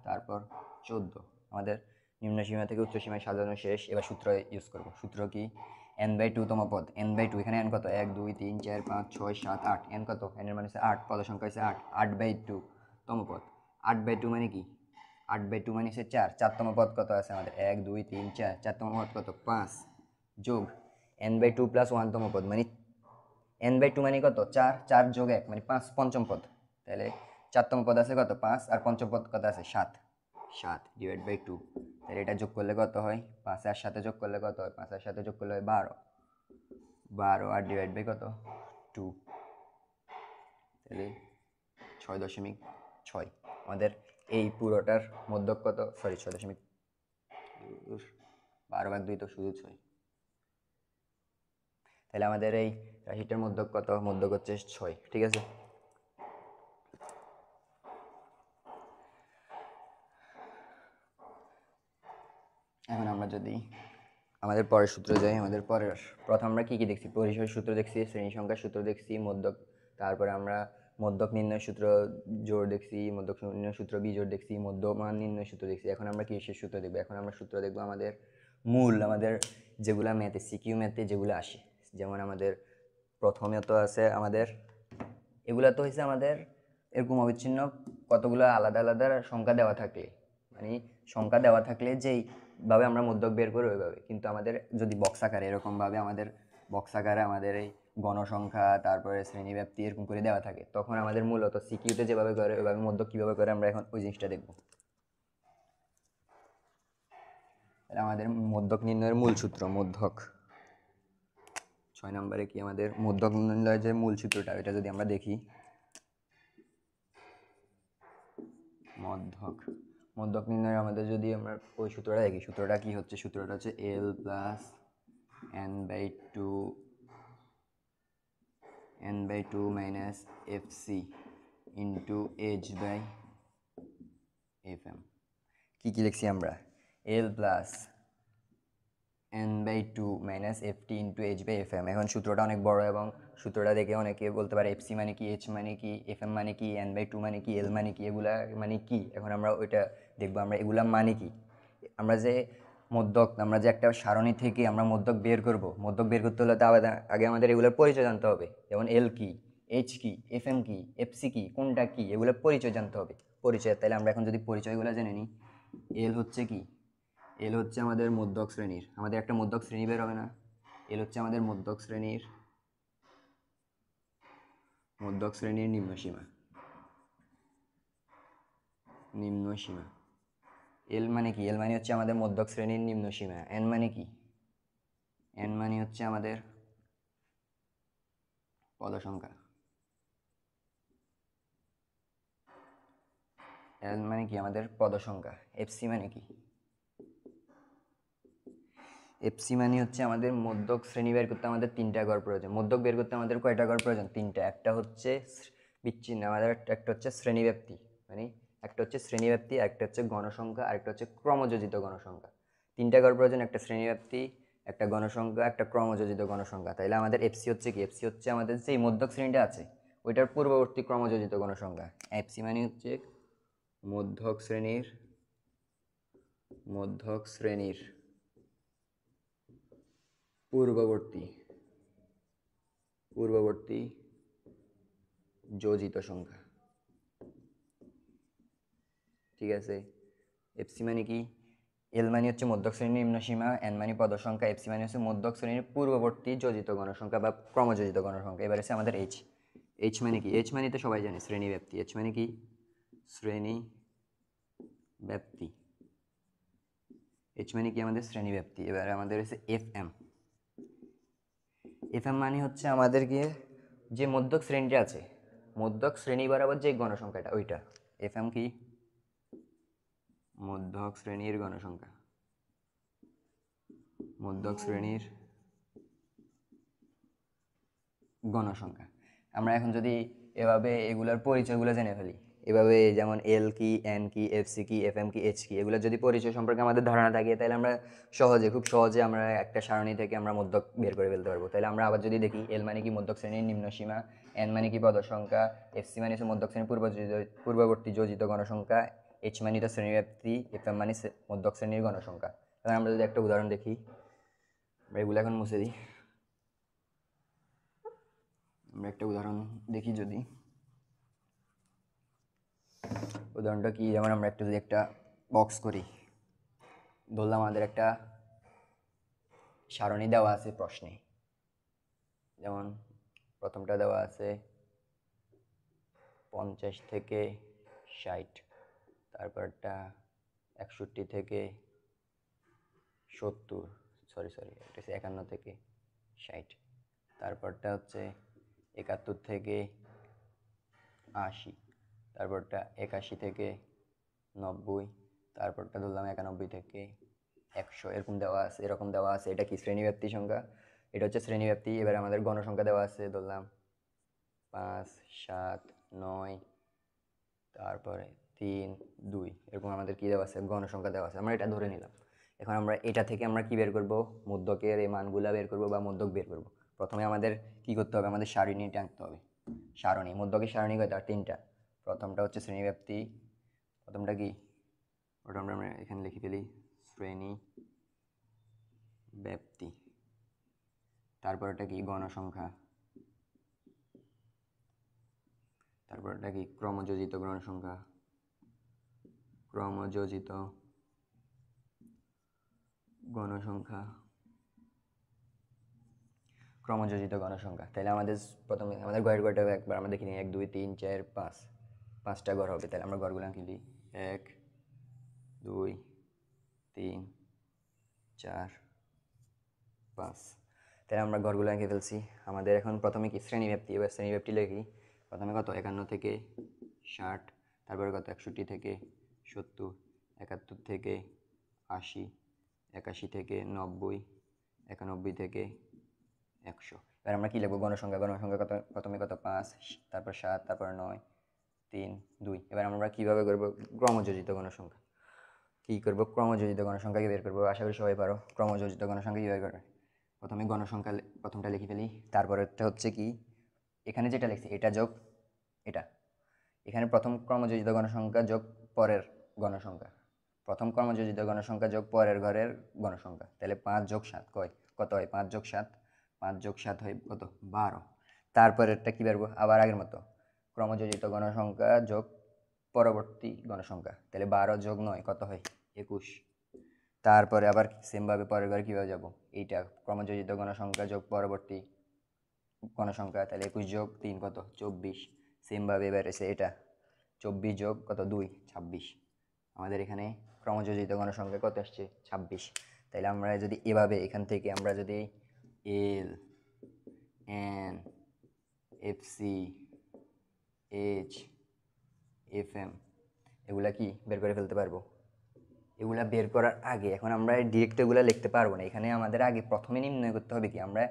তারপর 14। আমাদের নিম্ন সীমা থেকে উচ্চ সীমায় সাজানো শেষ। এবার সূত্র ইউজ করব। সূত্র কি? n/2 তম পদ। n/2 এখানে n কত? 1 2 3 4 5 6 7 8। n কত? n এর মান হচ্ছে 8, পদ সংখ্যা হচ্ছে 8। 8/2 তম পদ। 8/2 মানে কি? 8/2 মানে হচ্ছে 4। 4 তম পদ কত আছে আমাদের? 1 2 3 4। 4 তম পদ কত? 5 যোগ n/2 + 1 তম পদ মানে n/2 মানে কত? 4, 4 যোগ 1 মানে 5 পঞ্চম পদ। তাহলে 4 তম পদ আছে কত? 5, আর পঞ্চম পদ কত আছে? 7, 7 ডিভাইড বাই 2। তাহলে এটা যোগ করলে কত হয়? 5 আর 7 যোগ করলে কত হয়? 5 আর 7 যোগ করলে হয় 12, 12 আর ডিভাইড বাই কত? 2। তাহলে 6.6। আমাদের এই পুরোটার মধ্যক কত? সরি 6.12/2 তো শুধু 6। তাহলে আমাদের এই রাশিটার মধ্যক কত? মধ্যক হচ্ছে 6। ঠিক আছে, এখন আমরা যদি আমাদের পরের সূত্রে যাই, আমাদের পরের প্রথম আমরা কি কি দেখছি? পরিসর সূত্র দেখছি, শ্রেণী সংখ্যার সূত্র দেখছি, মধ্যক, তারপরে আমরা মধ্যক নির্ণয় সূত্র জোড় দেখছি, মধ্যক নির্ণয় সূত্র বিজোড় দেখছি, মধ্যমান নির্ণয় সূত্র দেখছি। এখন আমরা কিসের সূত্র দেখবো? এখন আমরা সূত্র দেখবো আমাদের মূল, আমাদের যেগুলা ম্যাথে সিকিউ ম্যাথে যেগুলো আসে। যেমন আমাদের প্রথমে তো আছে আমাদের এগুলা তো হয়েছে আমাদের এরকম অবিচ্ছিন্ন কতগুলো আলাদা আলাদা সংখ্যা দেওয়া থাকলে, মানে সংখ্যা দেওয়া থাকলে যেই ভাবে আমরা মধ্যক বের করি ওইভাবে। কিন্তু আমাদের যদি বক্স আকারে এরকম ভাবে আমাদের বক্স আকারে আমাদের এই গণসংখ্যা তারপরে শ্রেণীব্যাপ্তি এরকম করে দেওয়া থাকে, তখন আমাদের মূলত সিকিউতে যেভাবে করে ওইভাবে মধ্যক কীভাবে করে আমরা এখন ওই জিনিসটা দেখব। আমাদের মধ্যক নির্ণয়ের মূল সূত্র মধ্যক 6 নম্বরে কি আমাদের মধ্যক নির্ণয়ের যে মূল সূত্রটা এটা যদি আমরা দেখি, মধ্যক মধ্যক নির্ণয় আমাদের যদি আমরা ওই সূত্রটা দেখি, সূত্রটা কি হচ্ছে? সূত্রটা হচ্ছে l + n/2 - fc into h/fm। কি লিখছি আমরা? l + n/2 - ft into h/fm। এখন সূত্রটা অনেক বড় এবং সূত্রটা দেখে অনেকে বলতে পারে fc মানে কি, h মানে কি, fm মানে কি, n/2 মানে কি, l মানে কি, এগুলা মানে কি। এখন আমরা ওইটা দেখবো, আমরা এগুলা মানে কি। আমরা যে মধ্যক, আমরা যে একটা সারণী থেকে আমরা মধ্যক বের করব, মধ্যক বের করতে হলে আগে আমাদের এগুলোর পরিচয় জানতে হবে। যেমন এল কি, এইচ কি, এফএম কি, এফসি কি, কোনটা কি, এগুলোর পরিচয় জানতে হবে। পরিচয়, তাহলে আমরা এখন যদি পরিচয়গুলো জেনে নিই। এল হচ্ছে কি? এল হচ্ছে আমাদের মধ্যক শ্রেণীর, আমাদের একটা মধ্যক শ্রেণী বের হবে না? এল হচ্ছে আমাদের মধ্যক শ্রেণীর নিম্ন সীমা। এল মানে কি? এল মানে হচ্ছে আমাদের মধ্যক শ্রেণীর নিম্ন সীমা। এন মানে কি? এন মানে হচ্ছে আমাদের পদ সংখ্যা। এল মানে কি? আমাদের পদ সংখ্যা। এফসি মানে কি? এফসি মানে হচ্ছে আমাদের মধ্যক শ্রেণী বের করতে আমাদের 3টা ঘর প্রয়োজন। মধ্যক বের করতে আমাদের কয়টা ঘর প্রয়োজন? 3টা। একটা হচ্ছে বিচ্ছিন্ন, আমাদের একটা হচ্ছে শ্রেণীব্যাপ্তি, মানে একটা হচ্ছে শ্রেণীব্যাপ্তি, একটা হচ্ছে গণসংখ্যা, আরেকটা হচ্ছে ক্রমযোজিত গণসংখ্যা। 3টা ঘর প্রয়োজন, একটা শ্রেণীব্যাপ্তি, একটা গণসংখ্যা, একটা ক্রমযোজিত গণসংখ্যা। তাইলে আমাদের এফসি হচ্ছে কি? এফসি হচ্ছে আমাদের যেই মধ্যক শ্রেণীটা আছে ওইটার পূর্ববর্তী ক্রমযোজিত গণসংখ্যা। এফসি মানে হচ্ছে মধ্যক শ্রেণীর পূর্ববর্তী যোজিত সংখ্যা। ঠিক আছে, এফসি মানে কি? এল মানে হচ্ছে মধ্যক শ্রেণীর নিম্ন সীমা, এন মানে পদ সংখ্যা, এফসি মানে হচ্ছে মধ্যক শ্রেণীর পূর্ববর্তী যোজিত গণসংখ্যা বা ক্রমযোজিত গণসংখ্যা। এবার আছে আমাদের এইচ। এইচ মানে কি? এইচ মানে তো সবাই জানে শ্রেণী ব্যাপ্তি। এইচ মানে কি? শ্রেণী ব্যাপ্তি। এইচ মানে কি? আমাদের শ্রেণী ব্যাপ্তি। এবার আমাদের হচ্ছে এফ এম। এফ এম মানে হচ্ছে আমাদের গিয়ে যে মধ্যক শ্রেণীটা আছে, মধ্যক শ্রেণী বরাবর যে গণসংখ্যাটা ওইটা। এফ এম কি? মধ্যক শ্রেণীর গণসংখ্যা। মধ্যক শ্রেণীর গণসংখ্যা। আমরা এখন যদি এভাবে এগুলার পরিচয়গুলো জেনে ফেলি, এভাবে যেমন এল কি, এন কি, এফ সি কি, এফ এম কি, এইচ কি, এগুলোর যদি পরিচয় সম্পর্কে আমাদের ধারণা থাকে, তাহলে আমরা খুব সহজে আমরা একটা সারণী থেকে আমরা মধ্যক বের করে ফেলতে পারবো। তাহলে আমরা আবার যদি দেখি, এল মানে কি? মধ্যক শ্রেণীর নিম্ন সীমা, এন মানে কি? পদ সংখ্যা, এফ সি মানে হচ্ছে মধ্যক শ্রেণীর পূর্ববর্তী যোজিত গণসংখ্যা, এইচ মানে তো শ্রেণীব্যাপ্তি, এফ এম মানে মধ্যক শ্রেণীর গণসংখ্যা। এবার আমরা যদি একটা উদাহরণ দেখি, আমরা এগুলো এখন মুছে দিই। আমরা একটা উদাহরণ দেখি, যদি উদাহরণটা কি, যেমন আমরা একটা যদি একটা বক্স করি, ধরলাম আমাদের একটা সারণী দেওয়া আছে প্রশ্নে, যেমন প্রথমটা দেওয়া আছে 50 থেকে 60, তারপরটা 61 থেকে 70, সরি এটা হচ্ছে 51 থেকে 60, তারপরটা হচ্ছে 71 থেকে 80, তারপরটা 81 থেকে 90, তারপরটা ধরলাম 91 থেকে 100, এরকম দেওয়া আছে। এটা কি? শ্রেণীব্যাপ্তি সংখ্যা। এটা হচ্ছে শ্রেণীব্যাপ্তি। এবার আমাদের গণসংখ্যা দেওয়া আছে, ধরলাম 5, 7, 9, তারপরে 3, 2, এরকম আমাদের কি দেওয়া আছে? গণসংখ্যা দেওয়া আছে। আমরা এটা ধরে নিলাম। এখন আমরা এটা থেকে আমরা কি বের করব? মধ্যকের এই মানগুলা বের করব বা মধ্যক বের করব। প্রথমে আমাদের কি করতে হবে? আমাদের সারণীটা আনতে হবে। সারণী, মধ্যকের সারণী কয়টা? 3টা। প্রথমটা হচ্ছে শ্রেণীব্যাপ্তি। প্রথমটা কি? ওটা আমরা এখানে লিখে ফেলি, শ্রেণী ব্যাপ্তি। তারপরটা কি? গণসংখ্যা। তারপরটা কি? ক্রমযোজিত গণসংখ্যা। ক্রমযোজিত গণসংখ্যা। ক্রমযোজিত গণসংখ্যা। তাহলে আমাদের প্রথমে আমাদের ঘরের ঘরটা একবার আমরা দেখি নিই, 1, 2, 3, 4, 5, 5টা ঘর হবে। তাহলে আমরা ঘরগুলো লিখি, 1, 2, 3, 4, 5। তাহলে আমরা ঘরগুলো এঁকে ফেলছি। আমাদের এখন প্রথমে কি? শ্রেণীব্যাপ্তি। এবার শ্রেণীব্যাপ্তি লিখি। প্রথমে কত? 51 থেকে 60, তারপরে কত? 61 থেকে 70, 71 থেকে 80, 81 থেকে 90, 91 থেকে 100। এবার আমরা কি লিখবো? গণসংখ্যা। গণসংখ্যা কত? প্রথমে কত? 5, তারপর 7, তারপর 9, 3, 2। এবার আমরা কিভাবে করবো? ক্রমযোজিত গণসংখ্যা। কি করবো? ক্রমযোজিত গণসংখ্যাকে বের করবো। আশা করি সবাই পারো। ক্রমযোজিত গণসংখ্যা কীভাবে করবে? প্রথমে গণসংখ্যা প্রথমটা লিখে ফেলি, তারপরেরটা হচ্ছে কি? এখানে যেটা লিখছি এটা যোগ এটা। এখানে প্রথম ক্রমযোজিত গণসংখ্যা যোগ পরের গণসংখ্যা, প্রথম ক্রমযোজিত গণসংখ্যা যোগ পরের ঘরের গণসংখ্যা। তাহলে 5 যোগ 7 কত হয়? 5 যোগ 7, 5 যোগ 7 হয় কত? 12। তারপরেরটা কি বেরবো? আবার আগের মতো, ক্রমযোজিত গণসংখ্যা যোগ পরবর্তী গণসংখ্যা। তাহলে 12 যোগ 9 কত হয়? 21। তারপরে আবার সেমভাবে পরের ঘরে কীভাবে যাব? এইটা ক্রমযোজিত গণসংখ্যা যোগ পরবর্তী গণসংখ্যা। তাহলে 21 যোগ 3 কত? 24। সেমভাবে এবার এসে এটা 24 যোগ কত? 2, 26। আমাদের এখানে ক্রমযোজিত গণসংখ্যা কত আসছে? 26। তাইলে আমরা যদি এভাবে এখান থেকে আমরা যদি L, N, F C, H, F M এগুলা কি বের করে ফেলতে পারবো? এগুলা বের করার আগে এখন আমরা ডিরেক্ট এগুলা লিখতে পারবো না। এখানে আমাদের আগে প্রথমে নির্ণয় করতে হবে কি? আমরা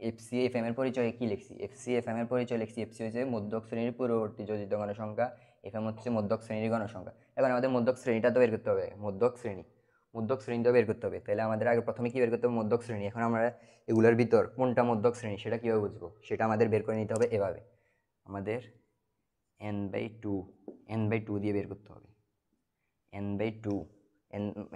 এফসি এফ এম এর পরিচয়ে কি লিখছি? এফসি এফ এম এর পরিচয় লিখছি, এফসি হচ্ছে মধ্যক শ্রেণীর পূর্ববর্তী যোজিত গণসংখ্যা, এফ এম হচ্ছে মধ্যক শ্রেণীর গণসংখ্যা। এবার আমাদের মধ্যক শ্রেণীটা তো বের করতে হবে, মধ্যক শ্রেণীটা বের করতে হবে। তাহলে আমাদের আগে প্রথমে কি বের করতে হবে? মধ্যক শ্রেণী। এখন আমরা এগুলোর ভিতর কোনটা মধ্যক শ্রেণী সেটা কীভাবে বুঝবো? সেটা আমাদের বের করে নিতে হবে এভাবে, আমাদের n/2 দিয়ে বের করতে হবে। n/2,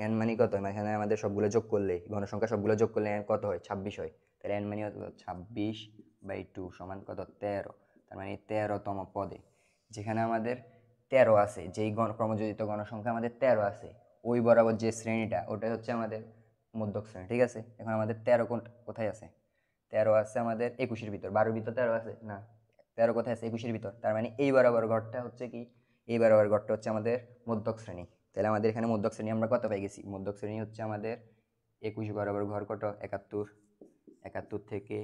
n মানে কত? এখানে আমাদের সবগুলো যোগ করলে, গণসংখ্যা সবগুলো যোগ করলে কত হয়? 26 হয়। তাহলে n মানে 26/2 সমান কত? 13। তার মানে 13তম পদে, যেখানে আমাদের 13 আছে, যেই ক্রমযোজিত গণসংখ্যা আমাদের 13 আছে, ওই বরাবর যে শ্রেণীটা ওটাই হচ্ছে আমাদের মধ্যক শ্রেণী। ঠিক আছে, এখন আমাদের 13 কোথায় আছে? 13 আছে আমাদের 21-এর ভিতর। 12-এর ভিতর 13 আছে না, 13 কোথায় আছে? 21-এর ভিতর। তার মানে এই বরাবর ঘরটা হচ্ছে কি, এই বরাবর ঘরটা হচ্ছে আমাদের মধ্যক শ্রেণী। তাহলে আমাদের এখানে মধ্যক শ্রেণী আমরা কত পেয়ে গেছি? মধ্যক শ্রেণী হচ্ছে আমাদের 21 বরাবর ঘর কত? 71। 71 থেকে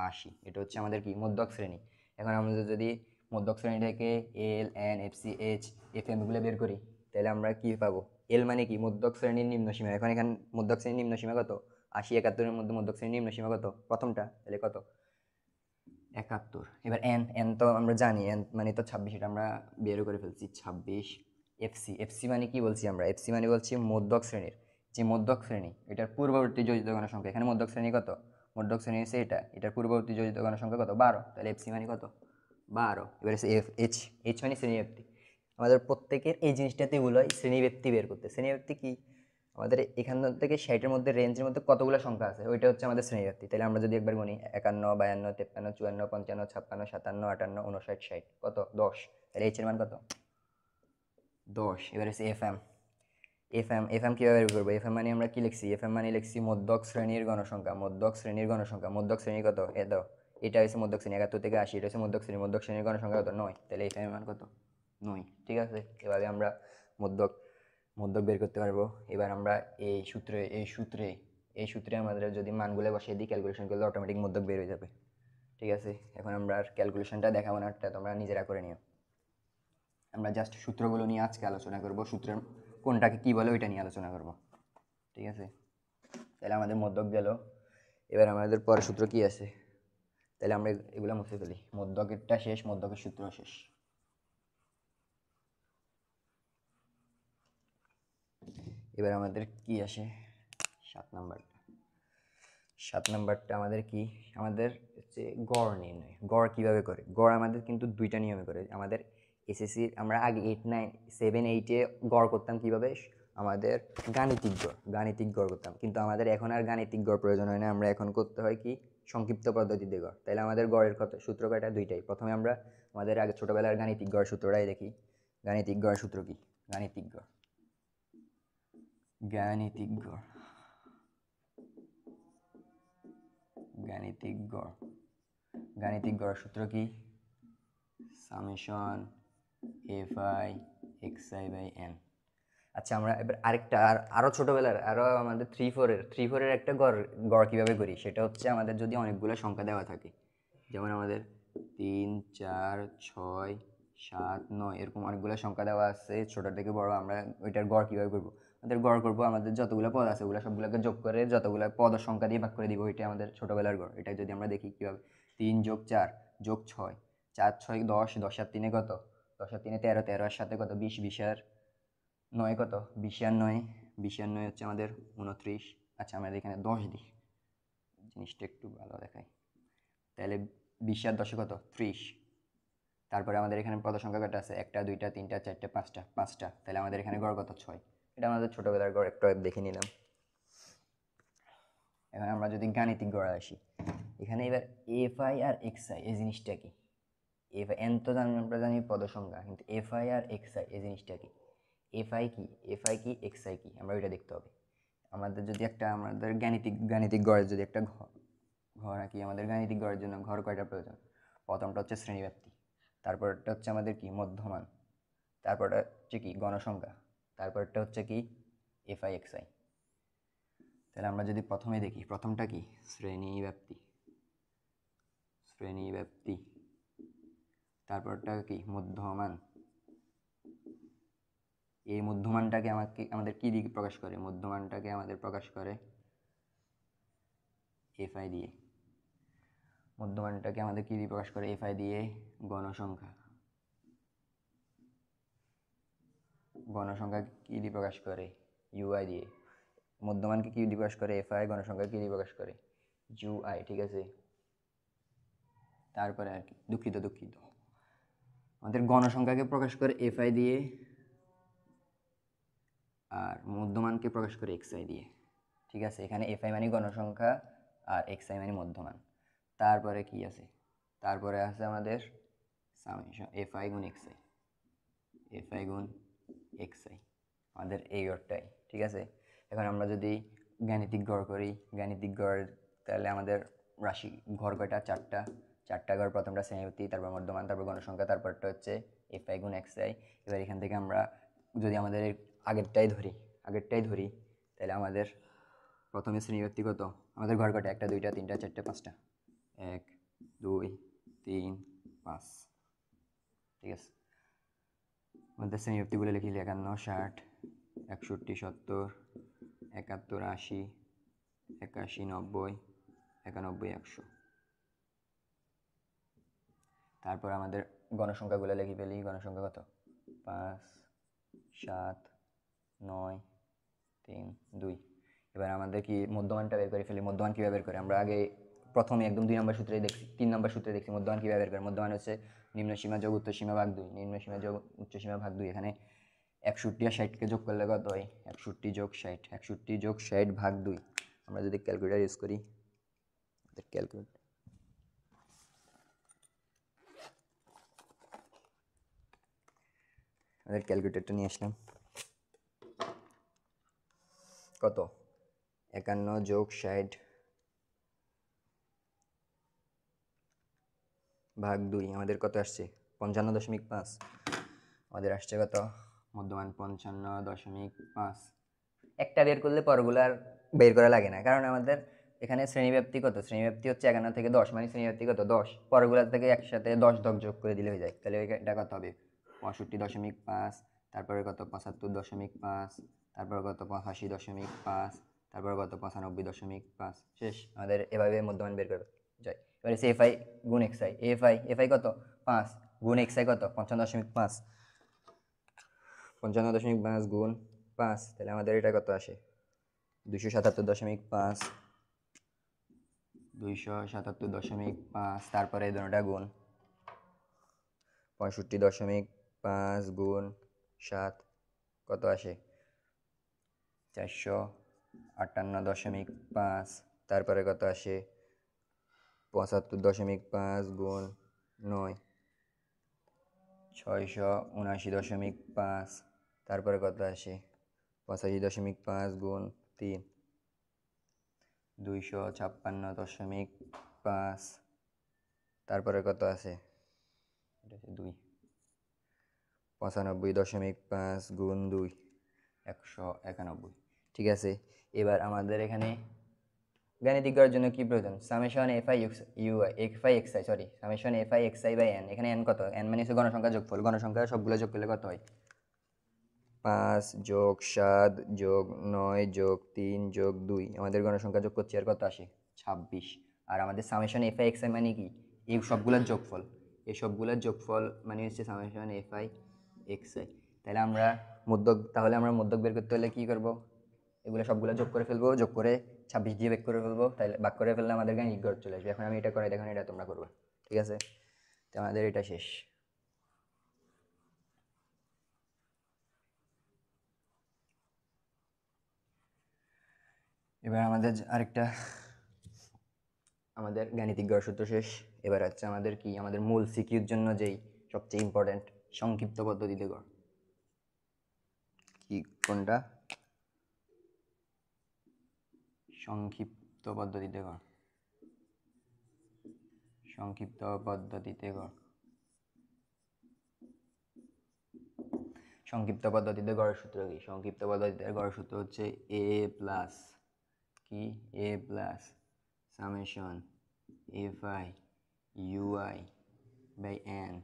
80, এটা হচ্ছে আমাদের কি মধ্যক শ্রেণী। এখন আমরা যদি মধ্যক শ্রেণী থেকে L, N, F C, H, F M এগুলো বের করি, তাহলে আমরা কি পাবো? এল মানে কি? মধ্যক শ্রেণীর নিম্ন সীমা। এখন এখানে মধ্যক শ্রেণীর নিম্ন সীমা কত? 80 71-এর মধ্যে মধ্যক শ্রেণীর নিম্ন সীমা কত? প্রথমটা, তাহলে কত? 71। এবার এন, এন তো আমরা জানি, এন মানে তো 26, এটা আমরা বের করে ফেলছি 26। এফসি, এফসি মানে কি বলছি আমরা? এফসি মানে বলছি মধ্যক শ্রেণীর, যে মধ্যক শ্রেণী এটার পূর্ববর্তী যোজিত গণসংখ্যা। এখানে মধ্যক শ্রেণী কত? মধ্যক শ্রেণী হচ্ছে এটা, এটার পূর্ববর্তী যোজিত গণসংখ্যা কত? 12। তাহলে এফসি মানে কত? 12। এবার হচ্ছে এফ, এইচ, এইচ মানে শ্রেণীব্যাপ্তি। আমাদের প্রত্যেকের এই জিনিসটাতে ভুল হয়, শ্রেণীব্যাপ্তি বের করতে। শ্রেণীব্যাপ্তি কি? আমাদের এখান থেকে 60-এর মধ্যে, রেঞ্জের মধ্যে কতগুলো সংখ্যা আছে, ওইটা হচ্ছে আমাদের শ্রেণীব্যাপ্তি। তাহলে আমরা যদি একবার গুনি 51 52 53 54 55 56 57 58 59 60, কত? 10। তাহলে এইচ এর মান কত? 10। এবার হচ্ছে F M. F M, F M কীভাবে বের করবো? এফ এম মানে আমরা কি লিখছি? এফ এম মানে লিখছি মধ্যক শ্রেণীর গণসংখ্যা। মধ্যক শ্রেণীর গণসংখ্যা, মধ্যক শ্রেণী কত? এ দাও, এটা হচ্ছে মধ্যক শ্রেণী 71 থেকে 80, এটা হচ্ছে মধ্যক শ্রেণী। মধ্যক শ্রেণীর গণসংখ্যা কত? 9। তাহলে এফ এম মান কত? 9। ঠিক আছে, এভাবে আমরা মধ্যক মধ্যক বের করতে পারবো। এবার আমরা এই সূত্রে আমাদের যদি মানগুলো বসিয়ে দিই, ক্যালকুলেশন করলে অটোমেটিক মধ্যক বের হয়ে যাবে। ঠিক আছে, এখন আমরা আর ক্যালকুলেশনটা দেখাবো না, তোমরা নিজেরা করে নিও। আমরা জাস্ট সূত্রগুলো নিয়ে আজকে আলোচনা করব, সূত্রের কোনটাকে কি বলে ওইটা নিয়ে আলোচনা করব। ঠিক আছে, তাহলে আমাদের মধ্যক গেল। এবার আমাদের পরের সূত্র কি আছে? তাহলে আমরা এগুলো মুছে ফেলি। মধ্যকেরটা শেষ, মধ্যকের সূত্র শেষ। এবার আমাদের কি আসে? 7 নাম্বারটা আমাদের কি? আমাদের হচ্ছে গড় নির্ণয়। গড় কিভাবে করে? গড় আমাদের কিন্তু দুইটা নিয়মে করে। আমাদের এসএসসি আমরা আগে 8 9 7 8-এ গড় করতাম কিভাবে? আমাদের গাণিতিক গড় করতাম, কিন্তু আমাদের এখন আর গাণিতিক গড় প্রয়োজন হয় না। আমরা এখন করতে হয় কি? সংক্ষিপ্ত পদ্ধতিতে গড়। তাহলে আমাদের গড়ের কত সূত্র কয়টা? দুইটাই। প্রথমে আমরা আমাদের আগে ছোটবেলার গাণিতিক গড় সূত্রটাই দেখি। গাণিতিক গড় সূত্র কি? গাণিতিক গড় গাণিতিক গড় গাণিতিক গড় গাণিতিক গড় সূত্র কি? Summation F I X I by N. আচ্ছা, আমরা এবার আরেকটা আরও ছোটোবেলার আরও আমাদের 3 4-এর একটা গড় গড় কীভাবে করি? সেটা হচ্ছে আমাদের যদি অনেকগুলো সংখ্যা দেওয়া থাকে, যেমন আমাদের 3 4 6 7 9 এরকম অনেকগুলো সংখ্যা দেওয়া আছে ছোটো থেকে বড়, আমরা ওইটার গড় কীভাবে করবো? আমাদের গড় করবো, আমাদের যতগুলো পদ আছে ওগুলো সবগুলোকে যোগ করে যতগুলো পদ সংখ্যা দিয়ে ভাগ করে দিব, ওইটা আমাদের ছোটোবেলার গড়। এটা যদি আমরা দেখি কীভাবে, 3 + 4 + 6, 4 6 10, 10 আর 3 কত? 10 আর 3 13, 13 আর 7 কত? 20, 20 আর 9 কত? 20 আর 9, 20 আর 9 হচ্ছে আমাদের 29। আচ্ছা, আমরা এখানে 10 দিই, জিনিসটা একটু ভালো দেখাই। তাহলে 20 আর 10 কত? 30। তারপরে আমাদের এখানে পদ সংখ্যা কয়টা আছে? 1টা 2টা 3টা 4টা 5টা। তাহলে আমাদের এখানে গড় কত? 6। এটা আমাদের ছোটোবেলার গড়, একটু দেখে নিলাম। এখন আমরা যদি গাণিতিক গড়ে আসি, এখানে এবার এফ আই আর এক্স আই এই জিনিসটা কি? এফ এন তো আমরা জানি পদ সংখ্যা, কিন্তু এফ আই আর এক্স আই এই জিনিসটা কি? এফ আই কি, এক্স আই কি, আমরা ওইটা দেখতে হবে। আমাদের যদি একটা আমাদের গাণিতিক গড়ের যদি একটা ঘর আঁকি, আমাদের গাণিতিক গড়ের জন্য ঘর কয়টা প্রয়োজন? প্রথমটা হচ্ছে শ্রেণীব্যাপ্তি, তারপরটা হচ্ছে আমাদের কি? মধ্যমান, তারপরটা হচ্ছে কি? গণসংখ্যা, তারপরটা হচ্ছে কি? F I X I. তাহলে আমরা যদি প্রথমে দেখি, প্রথমটা কি? শ্রেণীব্যাপ্তি, তারপরটা কি? মধ্যমান। এই মধ্যমানটাকে আমাদের কি দিয়ে প্রকাশ করে? মধ্যমানটাকে আমাদের প্রকাশ করে এফ আই দিয়ে। মধ্যমানটাকে আমাদের কি দিয়ে প্রকাশ করে? এফ আই দিয়ে। গণসংখ্যা কি দিয়ে প্রকাশ করে? ইউআই দিয়ে। মধ্যমানকে কি দিয়ে প্রকাশ করে? F I. গণসংখ্যা কি দিয়ে প্রকাশ করে? ইউআই। ঠিক আছে, তারপরে আর কি, দুঃখিত আমাদের গণসংখ্যাকে প্রকাশ করে এফ আই দিয়ে, আর মধ্যমানকে প্রকাশ করে এক্স আই দিয়ে। ঠিক আছে, এখানে এফ আই মানে গণসংখ্যা আর এক্স আই মানে মধ্যমান। তারপরে কি আছে? তারপরে আছে আমাদের সামেশন এফ আই গুণ এক্স আই, এফ আই গুণ এক্স আই, আমাদের এই গড়টাই। ঠিক আছে, এখন আমরা যদি গাণিতিক গড় করি, গাণিতিক গড়, তাহলে আমাদের রাশি ঘর কয়টা? চারটা। চারটা ঘর, প্রথমটা শ্রেণীবৃত্তি, তারপর মধ্যমান, তারপর গণসংখ্যা, তারপরটা হচ্ছে এফ আই গুণ এক্স আই। এবার এখান থেকে আমরা যদি আমাদের আগেরটাই ধরি তাহলে আমাদের প্রথমে শ্রেণীবৃত্তি কত? আমাদের ঘর কয়টা? একটা, দুইটা, তিনটা, চারটে, পাঁচটা। 1 2 3 5। ঠিক আছে, আমাদের শ্রেণীবৃত্তিগুলো লিখি 51 60 61 70 71 80 81 90 91 100। তারপর আমাদের গণসংখ্যাগুলো লিখে ফেলি। গণসংখ্যা কত? 5 7 9 3 2। এবার আমাদের কি মধ্যমানটা বের করে ফেলি। মধ্যমান কীভাবে বের করে? আমরা আগে প্রথমে একদম 2 নম্বর সূত্রে দেখছি, 3 নম্বর সূত্রে দেখছি মধ্যমান কীভাবে বের করে। মধ্যমান হচ্ছে নিম্ন সীমা যোগ উচ্চ সীমা ভাগ 2, নিম্ন সীমা যোগ উচ্চ সীমা ভাগ 2। এখানে 61 আর 60কে যোগ করলে কত হয়? 61 যোগ 60, 61 যোগ 60 ভাগ 2। আমরা যদি ক্যালকুলেটর ইউজ করি, আমাদের ক্যালকুলেটরটা নিয়ে আসলাম। কত? 51 যোগ 60 ভাগ 2 আমাদের কত আসছে? 55.5। আমাদের আসছে কত? মধ্যমান 55.5। একটা বের করলে পরগুলো আর বের করা লাগে না, কারণ আমাদের এখানে শ্রেণীব্যাপ্তি কত? শ্রেণীব্যাপ্তি হচ্ছে 51 থেকে 10, মানে শ্রেণীব্যাপ্তি কত? 10। পরগুলার থেকে একসাথে 10 যোগ করে দিলে হয়ে যায়। তাহলে এটা কত হবে? 65.5। তারপরে কত? 75.5। তারপর কত? 85.5। তারপর কত? 95.5। শেষ। আমাদের এভাবে মধ্যমান বের করে যায়। এবারে সে এফআই গুণ এক্সআই, এফআই কত? 5 গুণ এক্সআই কত? 55.5। 55.5 গুণ 5, তাহলে আমাদের এটা কত আসে? 277.5। 277.5। তারপরে এই দুটোটা গুণ 65.5 গুণ 7 কত আসে? 458.5। তারপরে কত আসে? 75.5 গুণ 9 679.5। তারপরে কত আসে? 85.5 গুণ 3 256.5। তারপরে কত আছে? এটা হচ্ছে 2। 95.5 গুণ 2 191। ঠিক আছে, এবার আমাদের এখানে গাণিতিক করার জন্য কি প্রয়োজন? Summation FI UI FI XI, sorry, summation FI XI by N. এখানে এন কত? এন মানে হচ্ছে গণসংখ্যা যোগফল। গণসংখ্যা সবগুলো যোগ করলে কত হয়? 5 যোগ 7 যোগ 9 যোগ 3 যোগ 2। আমাদের গণসংখ্যা যোগ করছি, আর কত আসে? 26। আর আমাদের সামেশন এফআই এক্সআই মানে কি? এই সবগুলোর যোগফল। এই সবগুলোর যোগফল মানে হচ্ছে সামেশন এফআই এক্সআই। তাহলে আমরা মধ্যক বের করতে হলে কি করব? এগুলো সবগুলো যোগ করে ফেলবো, যোগ করে 26 দিয়ে ভাগ করে ফেলবো। তাহলে ভাগ করে ফেললে আমাদের গাণিতিক গড় চলে আসবে। এখন আমি এটা করাই, দেখুন এটা তোমরা করবে। ঠিক আছে, তো আমাদের এটা শেষ। এবার আমাদের আরেকটা, আমাদের গাণিতিক গড় সূত্র শেষ। এবার হচ্ছে আমাদের কি? আমাদের মূল সিকিউর জন্য যেই সবচেয়ে ইম্পর্টেন্ট সংক্ষিপ্ত পদ্ধতিতে গড়। কি কোনটা? সংক্ষিপ্ত পদ্ধতিতে গড়। সংক্ষিপ্ত পদ্ধতিতে গড়। সংক্ষিপ্ত পদ্ধতিতে গড়ের সূত্র কি? সংক্ষিপ্ত পদ্ধতিতে গড়ের সূত্র হচ্ছে এ প্লাস কি? A plus summation F I UI by N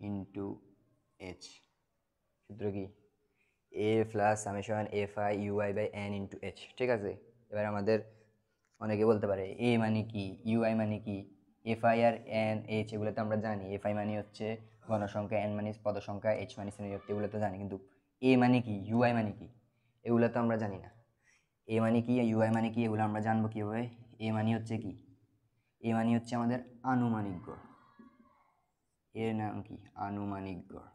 into H. সূত্র কি? A plus summation F I UI by N into H. ঠিক আছে, এবার আমাদের অনেকে বলতে পারে এ মানে কি, ইউআই মানে কি? এফ আই আর এন এইচ এগুলো তো আমরা জানি। এফ আই মানে হচ্ছে গণসংখ্যা, এন মানে পদসংখ্যা, এইচ মানে শ্রেণীব্যাপ্তি, এগুলো তো জানি। কিন্তু এ মানে কি, ইউআই মানে কি, এগুলো তো আমরা জানি না। এ মানে কি, ইউআই মানে কি, এগুলো আমরা জানবো কীভাবে? এ মানে হচ্ছে কি? এ মানে হচ্ছে আমাদের আনুমানিক গড়। এর নাম কি? আনুমানিক গড়।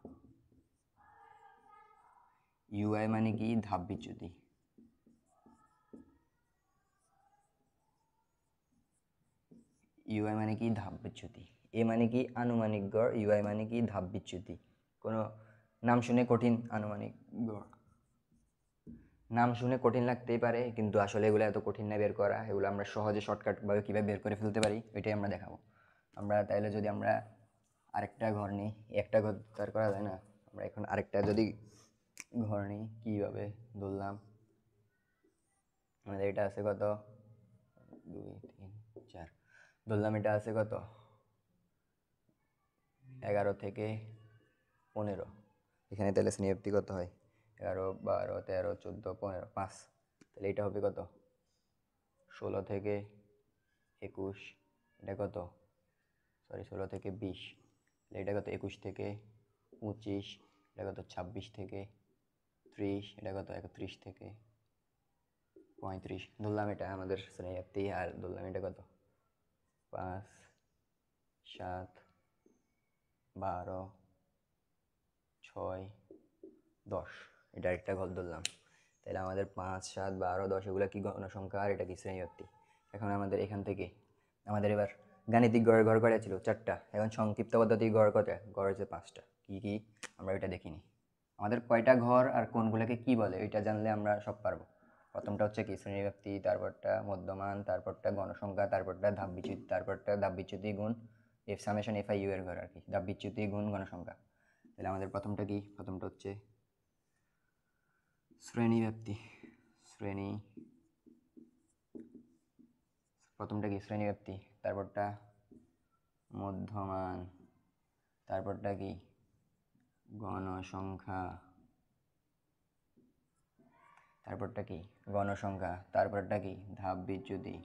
ইউআই মানে কি? ধাপ বিচ্যুতি। ইউআই মানে কি ধাপ বিচ্যুতি, এ মানে কি আনুমানিক গড়, ইউআই মানে কি ধাপ বিচ্যুতি। কোনো নাম শুনে কঠিন, আনুমানিক গড় নাম শুনে কঠিন লাগতেই পারে, কিন্তু আসলে এগুলো এত কঠিন না বের করা। এগুলো আমরা সহজে শর্টকাটভাবে কীভাবে বের করে ফেলতে পারি এটাই আমরা দেখাবো। আমরা তাইলে যদি আমরা আরেকটা ঘর নিই, একটা ঘর তার করা যায় না, আমরা এখন আরেকটা যদি ঘর নিই, কীভাবে ধরলাম আমাদের এটা আছে কত 2 3 4, ধরলাম এটা আছে কত 11 থেকে 15, এখানে তাহলে শ্রেণীব্যাপ্তি কত হয় 11 12 13 14 15 5, তাহলে এটা হবে কত 16 থেকে 21, এটা কত 16 থেকে 20, এটা কত 21 থেকে 25, এটা কত 26 থেকে 30, এটা কত 31 থেকে 35, ধরলাম এটা আমাদের শ্রেণীব্যাপ্তি। আর ধরলাম এটা কত 5 7 12 6 10, এটা একটা ঘর ধরলাম। তাহলে আমাদের 5 7 12 10 এগুলো কি গণসংখ্যা আর এটা কি শ্রেণীব্যাপ্তি। এখন আমাদের এখান থেকে আমাদের এবার গাণিতিক গড়ের ঘর কয়টা ছিল 4টা, এখন সংক্ষিপ্ত পদ্ধতি গড় কয়টা, গড় হচ্ছে 5টা। কি কি আমরা এটা দেখিনি, আমাদের কয়টা ঘর আর কোনগুলোকে কি বলে এটা জানলে আমরা সব পারবো। প্রথমটা হচ্ছে কি শ্রেণীব্যাপ্তি, তারপরটা মধ্যমান, তারপরটা গণসংখ্যা, তারপরটা ধাপ বিচ্যুতি, তারপরটা ধাপ বিচ্যুতি গুণ F summation F I U এর ঘর আর কি, ধাপ বিচ্যুতি গুণ গণসংখ্যা। তাহলে আমাদের প্রথমটা কি, প্রথমটা হচ্ছে শ্রেণীব্যাপ্তি, প্রথমটা কি শ্রেণীব্যাপ্তি, তারপরটা মধ্যমান, তারপরটা কি গণসংখ্যা, তারপরটা কি গণসংখ্যা, তারপরটা কি ধাপ বিচ্যুতি,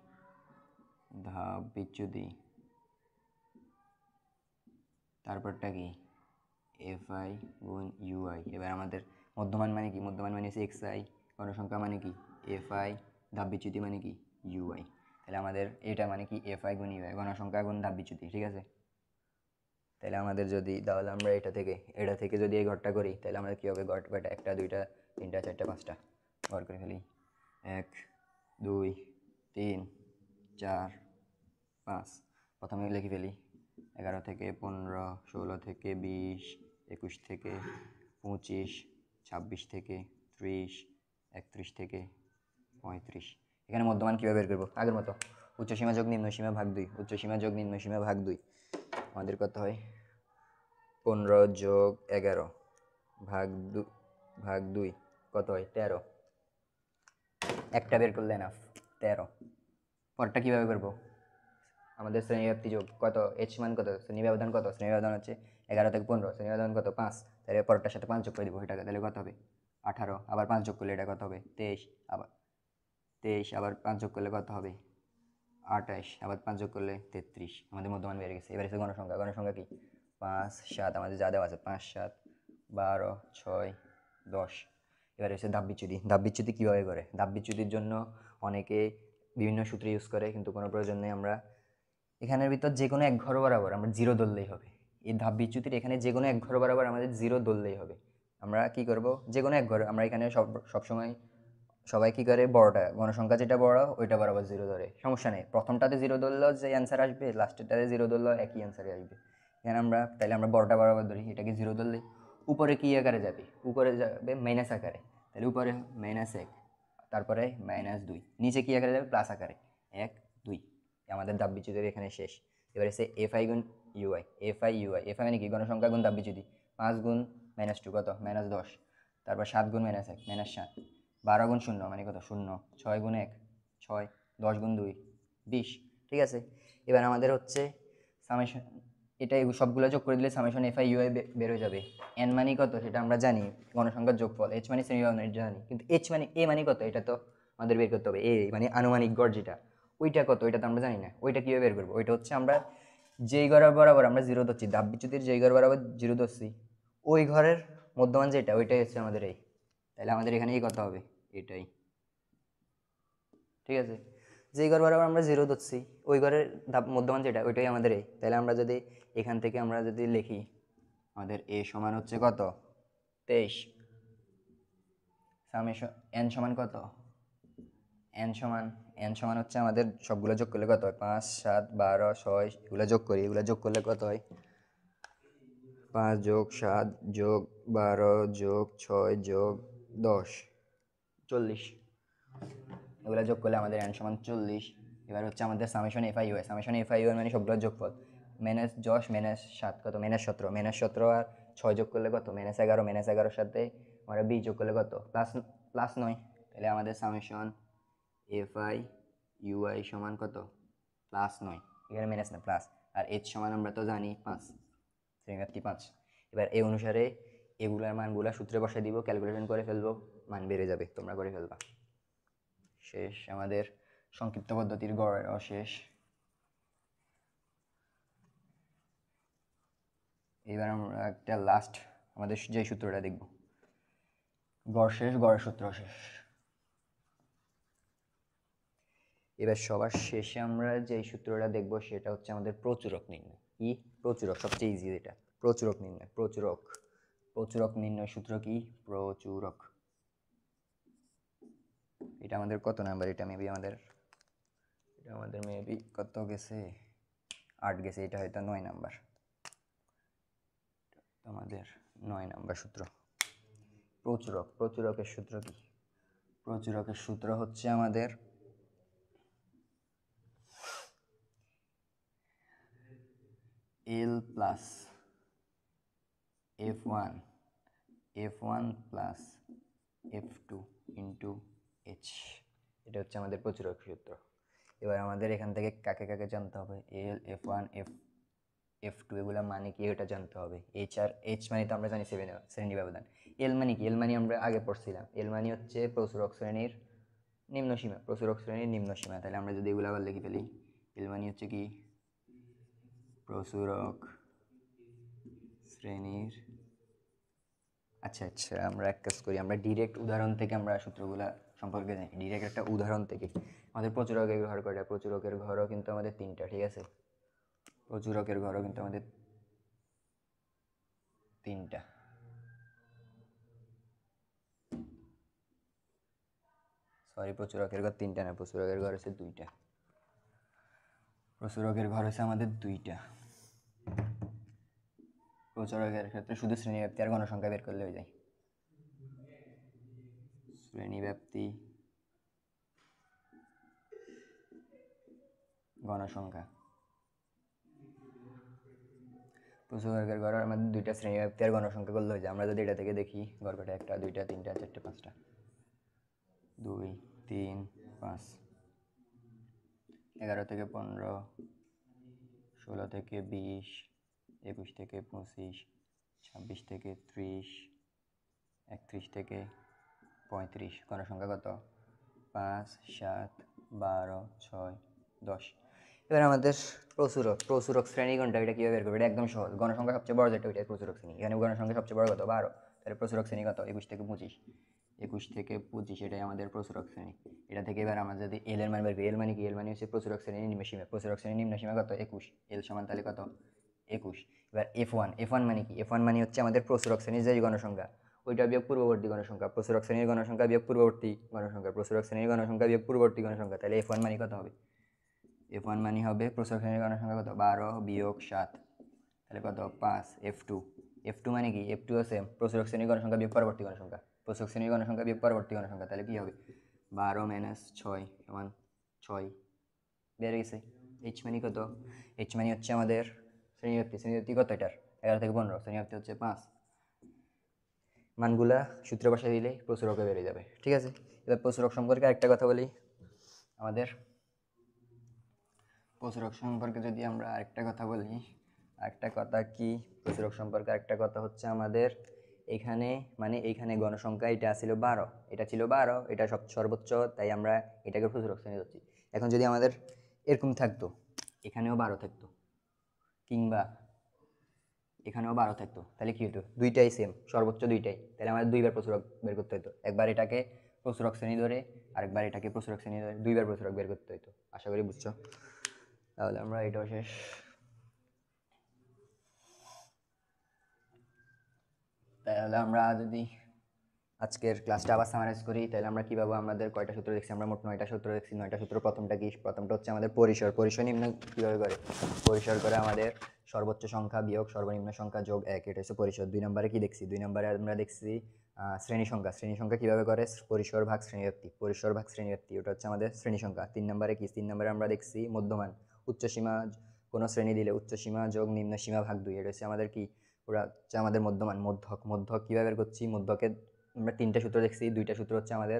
তারপরটা কি এফ আই গুণ ইউআই। এবার আমাদের মধ্যমান মানে কি, মধ্যমান মানে হচ্ছে এক্স আই, গণসংখ্যা মানে কি এফ আই, ধাপ বিচ্যুতি মানে কি ইউআই। তাহলে আমাদের এটা মানে কি এফ আই গুণ ইউআই, গণসংখ্যা গুণ ধাপ বিচ্যুতি, ঠিক আছে। তাহলে আমাদের যদি তাহলে আমরা এটা থেকে যদি এই ঘরটা করি, তাহলে আমাদের কী হবে, ঘর কয়টা 1টা 2টা 3টা 4টা 5টা ঘর করে ফেলি। 1 2 3 4 5, প্রথমে লিখে ফেলি 11 থেকে 15 16 থেকে 20 21 থেকে 25 26 থেকে 30 31 থেকে 35। এখানে মধ্যমান কীভাবে বের করবো, আগের মতো উচ্চসীমা যোগ নিম্নসীমা ভাগ 2, উচ্চসীমা যোগ নিম্নসীমা ভাগ 2, আমাদের কত হয় 15 যোগ 11 ভাগ 2 কত হয় 13, একটা বের করলে এনাফ 13। পরটা কীভাবে করবো, আমাদের শ্রেণীব্যাপ্তি যোগ কত এইচ মান কত, শ্রেণী ব্যবধান কত, শ্রেণী ব্যবধান হচ্ছে 11 থেকে 15, শ্রেণী ব্যবধান কত 5, তাহলে পরটার সাথে 5 যোগ করে দিব এটাকে, তাহলে কত হবে 18, আবার 5 যোগ করলে এটা কত হবে 23, আবার 5 যোগ করলে কত হবে 28, আবার 5 যোগ করলে 33, আমাদের মধ্যমান বেড়ে গেছে। এবার এসে গণসংখ্যা কি 5 7, আমাদের যা দেওয়া আছে 5 7 12 6 10। এবার এসে ধাপ বিচ্যুতি কীভাবে করে, ধাপ বিচ্যুতির জন্য অনেকে বিভিন্ন সূত্র ইউজ করে, কিন্তু কোনো প্রয়োজন নেই। আমরা এখানের ভিতর যে কোনো এক ঘর বরাবর আমরা 0 ধরলেই হবে। এই ধাপ বিচ্যুতির এখানে যে কোনো এক ঘর বরাবর আমাদের 0 ধরলেই হবে। আমরা কি করব, যে কোনো এক ঘর আমরা এখানে সবসময় সবাই কি করে, বড়টা গণসংখ্যা যেটা বড় ওইটা বরাবর 0 ধরে, সমস্যা নেই। প্রথমটাতে 0 ধরলেও যে অ্যান্সার আসবে, লাস্টেরটাতে 0 ধরলেও একই অ্যান্সারই আসবে। এখানে তাহলে আমরা বড়টা বরাবর ধরি, এটাকে 0 ধরলে উপরে কি আকারে যাবে, উপরে যাবে মাইনাস আকারে, তাহলে উপরে -1, তারপরে -2, নিচে কি আকারে যাবে প্লাস আকারে 1 2। আমাদের ধাপ বিচ্যুতির এখানে শেষ। এবার এসে এফ আই গুণ ইউআই, এফ আই মানে কি গণসংখ্যা গুণ ধাপ বিচ্যুতি, 5 গুণ -2 কত -10, তারপর 7 গুণ -1 -7, 12 গুণ 0 মানে কত 0, 6 গুণ 1 6, 10 গুণ 2 20, ঠিক আছে। এবার আমাদের হচ্ছে সামেশন, এটা সবগুলো যোগ করে দিলে সামেশন এফ আই ইউআই বের হয়ে যাবে। এন মানে কত সেটা আমরা জানি, গণসংখ্যার যোগফল। এইচ মানে শ্রেণী ব্যবধান এটা জানি, কিন্তু এইচ মানে এ মানে কত এটা তো আমাদের বের করতে হবে। এ মানে আনুমানিক গড় যেটা, ওইটা কত ওইটা তো আমরা জানি না, ওইটা কীভাবে বের করবো। ওইটা হচ্ছে আমরা যেই ঘর বরাবর আমরা 0 ধরছি, ধাপ বিচ্যুতির যেই ঘর বরাবর 0 ধরছি, ওই ঘরের মধ্যমান যেটা ওইটাই হচ্ছে আমাদের এই। তাহলে আমাদের এখানে এই কত হবে এটাই, ঠিক আছে। যেই ঘর বরাবর আমরা 0 ধরছি ওই ঘরের মধ্যমান যেটা ওইটাই আমাদের এই। তাহলে আমরা যদি এখান থেকে আমরা যদি লিখি, আমাদের এ সমান হচ্ছে কত 23, সামেশন এন সমান কত n সমান হচ্ছে আমাদের সবগুলো যোগ করলে কত হয় 5 7 12 6 এগুলো যোগ করি, এগুলো যোগ করলে কত হয় 5 যোগ 7 যোগ 12 যোগ 6 যোগ 10 40, এগুলো যোগ করলে আমাদের n সমান 40। এবার হচ্ছে আমাদের সামেশন এফ আই ইউ মানে সবগুলো যোগফল -10 -7 কত -17 আর 6 যোগ করলে কত -11 সাথে আমরা 20 যোগ করলে কত প্লাস 9, তাহলে আমাদের সামেশন এফ আই ইউ সমান কত +9, এখানে মাইনাস না প্লাস। আর এইচ সমান আমরা তো জানি 5, শ্রেণীব্যাপ্তি 5। এবার এই অনুসারে এগুলার মানগুলা সূত্রে বসাই দিব, ক্যালকুলেশন করে ফেলবো, মান বেড়ে যাবে, তোমরা করে ফেলবা। শেষ আমাদের সংক্ষিপ্ত পদ্ধতির গড়েরও শেষ। এবার আমরা একটা লাস্ট আমাদের যে সূত্রটা দেখব, গড় শেষ, গড়ের সূত্র শেষ। এবার সবার শেষে আমরা যে সূত্রটা দেখব সেটা হচ্ছে আমাদের প্রচুরক নির্ণয়। কি প্রচুরক? সবচেয়ে ইজি এটা, প্রচুরক নির্ণয়। প্রচুরক নির্ণয় সূত্র কি? প্রচুরক। এটা আমাদের কত নাম্বার? এটা আমাদের মেবি কত গেছে, 8 গেছে, এটা হয়তো 9 নাম্বার। আমাদের 9 নাম্বার সূত্র প্রচুরকের সূত্র কি? প্রচুরকের সূত্র হচ্ছে আমাদের L plus F1 plus F2 into H, এটা হচ্ছে আমাদের প্রচুরক সূত্র। এবার আমাদের এখান থেকে কাকে কাকে জানতে হবে? L, F1, F2 এগুলো মানে কি এটা জানতে হবে। H মানে তো আমরা জানি শ্রেণী ব্যবধান। L মানে কি? L মানে আমরা আগে পড়ছিলাম, L মানে হচ্ছে প্রচুরক শ্রেণীর নিম্ন সীমা। তাহলে আমরা যদি এগুলো আবার লিখে ফেলি, L মানে হচ্ছে কি? প্রচুরক শ্রেণীর। আচ্ছা, আমরা এক কাজ করি, আমরা ডিরেক্ট উদাহরণ থেকে আমরা সূত্রগুলা সম্পর্কে জানি। ডিরেক্ট একটা উদাহরণ থেকে আমাদের প্রচুরকের ঘর কয়টা? প্রচুরকের ঘরও কিন্তু আমাদের 3টা, ঠিক আছে? প্রচুরকের ঘরও কিন্তু আমাদের 3টা। সরি, প্রচুরকের ঘর 3টা না, প্রচুরকের ঘর হচ্ছে 2টা। প্রচুরকের ঘর হচ্ছে আমাদের 2টা। প্রচুরকের ক্ষেত্রে শুধু শ্রেণীব্যাপ্তি আর গণসংখ্যা বের করলে হয়ে যায়। শ্রেণীব্যাপ্তি, গণসংখ্যা। প্রচুরকের ঘর আমাদের 2টা, শ্রেণীব্যাপ্তি আর গণসংখ্যা করলে হয়ে যায়। আমরা যদি এটা থেকে দেখি, ঘর কটা? 1 2 3 4 5টা, 2 3 5, 11 থেকে 15, 16 থেকে 20, 21 থেকে 25, 26 থেকে 30, 31 থেকে 35। গণসংখ্যা কত? 5 7 12 6 10। এবার আমাদের প্রচুরক শ্রেণী কোনটা, এটা কীভাবে বের করবে? এটা একদম সহজ। গণসংখ্যা সবচেয়ে বড় যেটা, ওইটাই প্রচুরক শ্রেণী। এখানে গণসংখ্যা সবচেয়ে বড় কত? 12। তাহলে প্রচুরক শ্রেণী কত? 21 থেকে 25। 21 থেকে 25, এটাই আমাদের প্রচুরক শ্রেণী। এটা থেকে এবার আমরা যদি এল এর মান বের করি, এল মানে কি? এল মানে হচ্ছে প্রচুরক শ্রেণীর নিম্নসীমা। প্রচুরক শ্রেণীর নিম্নসীমা কত? 21। এল সমান তাহলে কত? 21। এবার F1 মানে কি? F1 মানে হচ্ছে আমাদের প্রচুরক শ্রেণীর যে গণসংখ্যা, ওইটা বিয়োগ পূর্ববর্তী গণসংখ্যা। প্রচুরক শ্রেণীর গণসংখ্যা বিয়োগ পূর্ববর্তী গণসংখ্যা, প্রচুরক শ্রেণীর গণসংখ্যা বিয়োগ পূর্ববর্তী গণসংখ্যা। তাহলে F1 মানে কত হবে? F1 মানে হবে প্রচুরক শ্রেণীর গণসংখ্যা কত? 12 বিয়োগ 7, তাহলে কত? 5। F2 মানে কি? F2 আছে প্রচুরক শ্রেণীর গণসংখ্যা বিয়োগ পরবর্তী গণসংখ্যা। প্রচুরক শ্রেণীর গণসংখ্যা বিয়োগ পরবর্তী গণসংখ্যা, তাহলে কি হবে? 12 - 6 সমান 6 বেড়ে গেছে। H মানে কত? H মানে হচ্ছে আমাদের শ্রেণীব্যাপ্তি কত এটার? 11 থেকে 15, শ্রেণীব্যাপ্তি হচ্ছে 5। মানগুলা সূত্রে বসাই দিলে প্রচুরকে বেড়ে যাবে, ঠিক আছে? এবার প্রচুরক সম্পর্কে আরেকটা কথা বলি। আমাদের প্রচুরক সম্পর্কে যদি আমরা আরেকটা কথা বলি, আরেকটা কথা কি প্রচুরক সম্পর্কে? আরেকটা কথা হচ্ছে আমাদের এইখানে গণসংখ্যা এটা ছিল 12, এটা সর্বোচ্চ, তাই আমরা এটাকে প্রচুরক শ্রেণী ধরছি। এখন যদি আমাদের এরকম থাকতো, এখানেও 12 থাকতো, কিংবা এখানেও 12 থাকতো, তাহলে কি হতো? দুইটাই সেম, সর্বোচ্চ দুইটাই। তাহলে আমাদের দুইবার প্রচুরক বের করতে হতো। একবার এটাকে প্রচুরক শ্রেণী ধরে, আরেকবার এটাকে প্রচুরক শ্রেণী ধরে, দুইবার প্রচুরক বের করতে হতো। আশা করি বুঝছো। তাহলে আমরা এটাও শেষ। তাহলে আমরা যদি আজকের ক্লাসটা আবার সামারাইজ করি, তাহলে আমরা কীভাবে আমাদের কয়টা সূত্র দেখছি, আমরা মোট 9টা সূত্র দেখছি। 9টা সূত্র প্রথমটা কি? প্রথমটা হচ্ছে আমাদের পরিসর। পরিসর নির্ণয় কীভাবে করে? পরিসর করে আমাদের সর্বোচ্চ সংখ্যা বিয়োগ সর্বনিম্ন সংখ্যা যোগ 1, এটা হচ্ছে পরিসর। 2 নম্বরে কি দেখছি? 2 নম্বরে আমরা দেখছি শ্রেণী সংখ্যা। শ্রেণী সংখ্যা কীভাবে করে? পরিসর ভাগ শ্রেণীব্যাপ্তি। পরিসর ভাগ শ্রেণীব্যাপ্তি, ওটা হচ্ছে আমাদের শ্রেণী সংখ্যা। 3 নম্বরে কি? 3 নম্বরে আমরা দেখছি মধ্যমান। উচ্চসীমা কোনো শ্রেণী দিলে উচ্চসীমা যোগ নিম্ন সীমা ভাগ 2, এটা হচ্ছে আমাদের কি? ওরা হচ্ছে আমাদের মধ্যমান। মধ্যক। মধ্যক কীভাবে বের করছি? মধ্যকের আমরা 3টা সূত্র দেখছি। 2টা সূত্র হচ্ছে আমাদের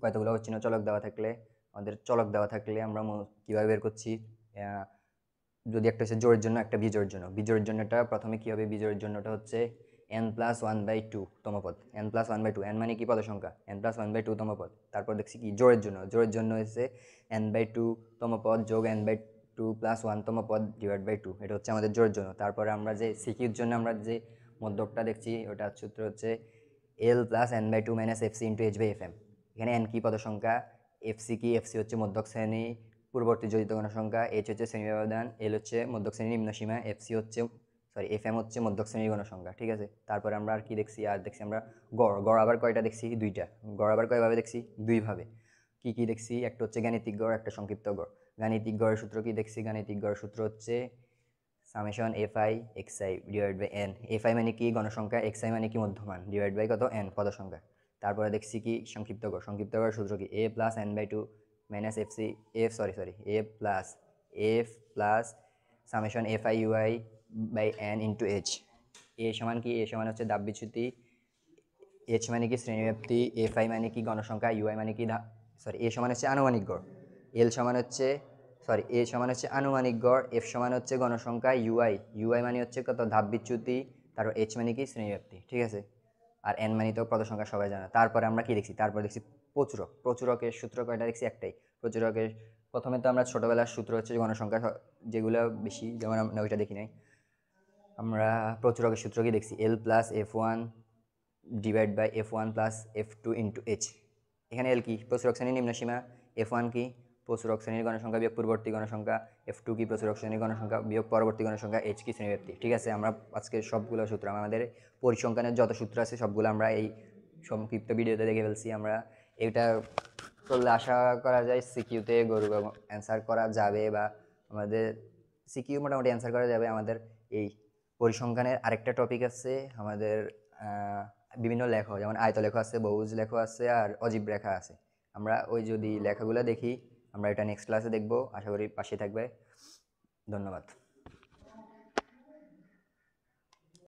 কতগুলো অচ্ছিন্ন চলক দেওয়া থাকলে, আমাদের চলক দেওয়া থাকলে আমরা কীভাবে বের করছি? যদি একটা হচ্ছে জোড়ের জন্য, একটা বিজোড়ের জন্য। বিজোড়ের জন্যটা প্রথমে কী হবে? বিজোড়ের জন্যটা হচ্ছে n+1/2 তম পদ। n+1/2, n মানে কি? পদ সংখ্যা। n+1/2 তম পদ। তারপর দেখছি কি? জোড়ের জন্য। জোড়ের জন্য হচ্ছে n/2 তম পদ যোগ n/2 + 1 তম পদ / 2, এটা হচ্ছে আমাদের জোড়ের জন্য। তারপরে আমরা যে সিকিউর জন্য আমরা যে মধ্যকটা দেখছি, ওটার সূত্র হচ্ছে l + n/2 - fc × h/fm। এখানে n কি? পদ সংখ্যা। fc কি? fc হচ্ছে মধ্যক শ্রেণী পূর্ববর্তী জড়িত গণসংখ্যা, h হচ্ছে শ্রেণী ব্যবধান, l হচ্ছে মধ্যক শ্রেণীর নিম্ন সীমা, fm হচ্ছে মধ্যক শ্রেণীর গণসংখ্যা। ঠিক আছে। তারপরে আমরা আর কি দেখছি? আর দেখছি আমরা গড়। গড় আবার কয়টা দেখছি? 2টা। গড় আবার কয়ভাবে দেখছি? 2 ভাবে। কি কি দেখছি? একটা হচ্ছে গাণিতিক গড়, একটা সংক্ষিপ্ত গড়। গাণিতিক গড়ের সূত্র কি দেখছি? গাণিতিক গড়ের সূত্র হচ্ছে summation fi xi / n। fi মানে কি? গণসংখ্যা। xi মানে কি? মধ্যমান। / কত? n, পদ সংখ্যা। তারপরে দেখছি কি? সংক্ষিপ্ত গড়। সংক্ষিপ্ত গড়ের সূত্র কি? a + n/2 - fc a plus summation fi ui / n × h। a সমান কি? a সমান হচ্ছে দাব বিচ্যুতি, h মানে কি? শ্রেণীব্যাপ্তি, fi মানে কি? গণসংখ্যা, ui মানে কি? a সমান হচ্ছে আনুমানিক গড়, l সমান হচ্ছে a সমান হচ্ছে আনুমানিক গড়, f সমান হচ্ছে গণসংখ্যা, ui মানে হচ্ছে কত? ধাপ বিচ্যুতি, তারপর h মানে কি? শ্রেণীব্যাপ্তি। ঠিক আছে। আর n মানে তো পদ সংখ্যা, সবাই জানা। তারপরে আমরা কি দেখছি? তারপর দেখছি প্রচুরক। প্রচুরকের সূত্র কয়টা দেখছি? একটাই। প্রচুরকের প্রথমে তো আমরা ছোটবেলার সূত্র হচ্ছে গণসংখ্যা, যেগুলো বেশি, যেমন আমরা ওইটা দেখি নাই। আমরা প্রচুরকের সূত্র কি দেখছি? l + f1 / f1 + f2 × h। এখানে l কি? প্রচুরক শ্রেণীর নিম্ন সীমা, f1 কি? প্রচুরক শ্রেণীর গণসংখ্যা বিয়োগ পূর্ববর্তী গণসংখ্যা, f2 কি? প্রচুরক শ্রেণীর গণসংখ্যা বিয়োগ পরবর্তী গণসংখ্যা, h কি? শ্রেণীব্যাপ্তি। ঠিক আছে। আমরা আজকে সবগুলো সূত্র, আমাদের পরিসংখ্যানের যত সূত্র আছে সবগুলো আমরা এই সংক্ষিপ্ত ভিডিওতে দেখে ফেলছি। আমরা এটা করলে আশা করা যায় সিকিউতে গরু অ্যান্সার করা যাবে, বা আমাদের সিকিউ মোটামুটি অ্যান্সার করা যাবে। আমাদের এই পরিসংখ্যানের আরেকটা টপিক আছে আমাদের, বিভিন্ন লেখ, যেমন আয়ত লেখ আছে, বহুভুজ লেখ আছে, আর অজীব রেখা আছে। আমরা ওই যদি লেখাগুলো দেখি, আমরা এটা নেক্সট ক্লাসে দেখব। আশা করি পাশে থাকবে। ধন্যবাদ।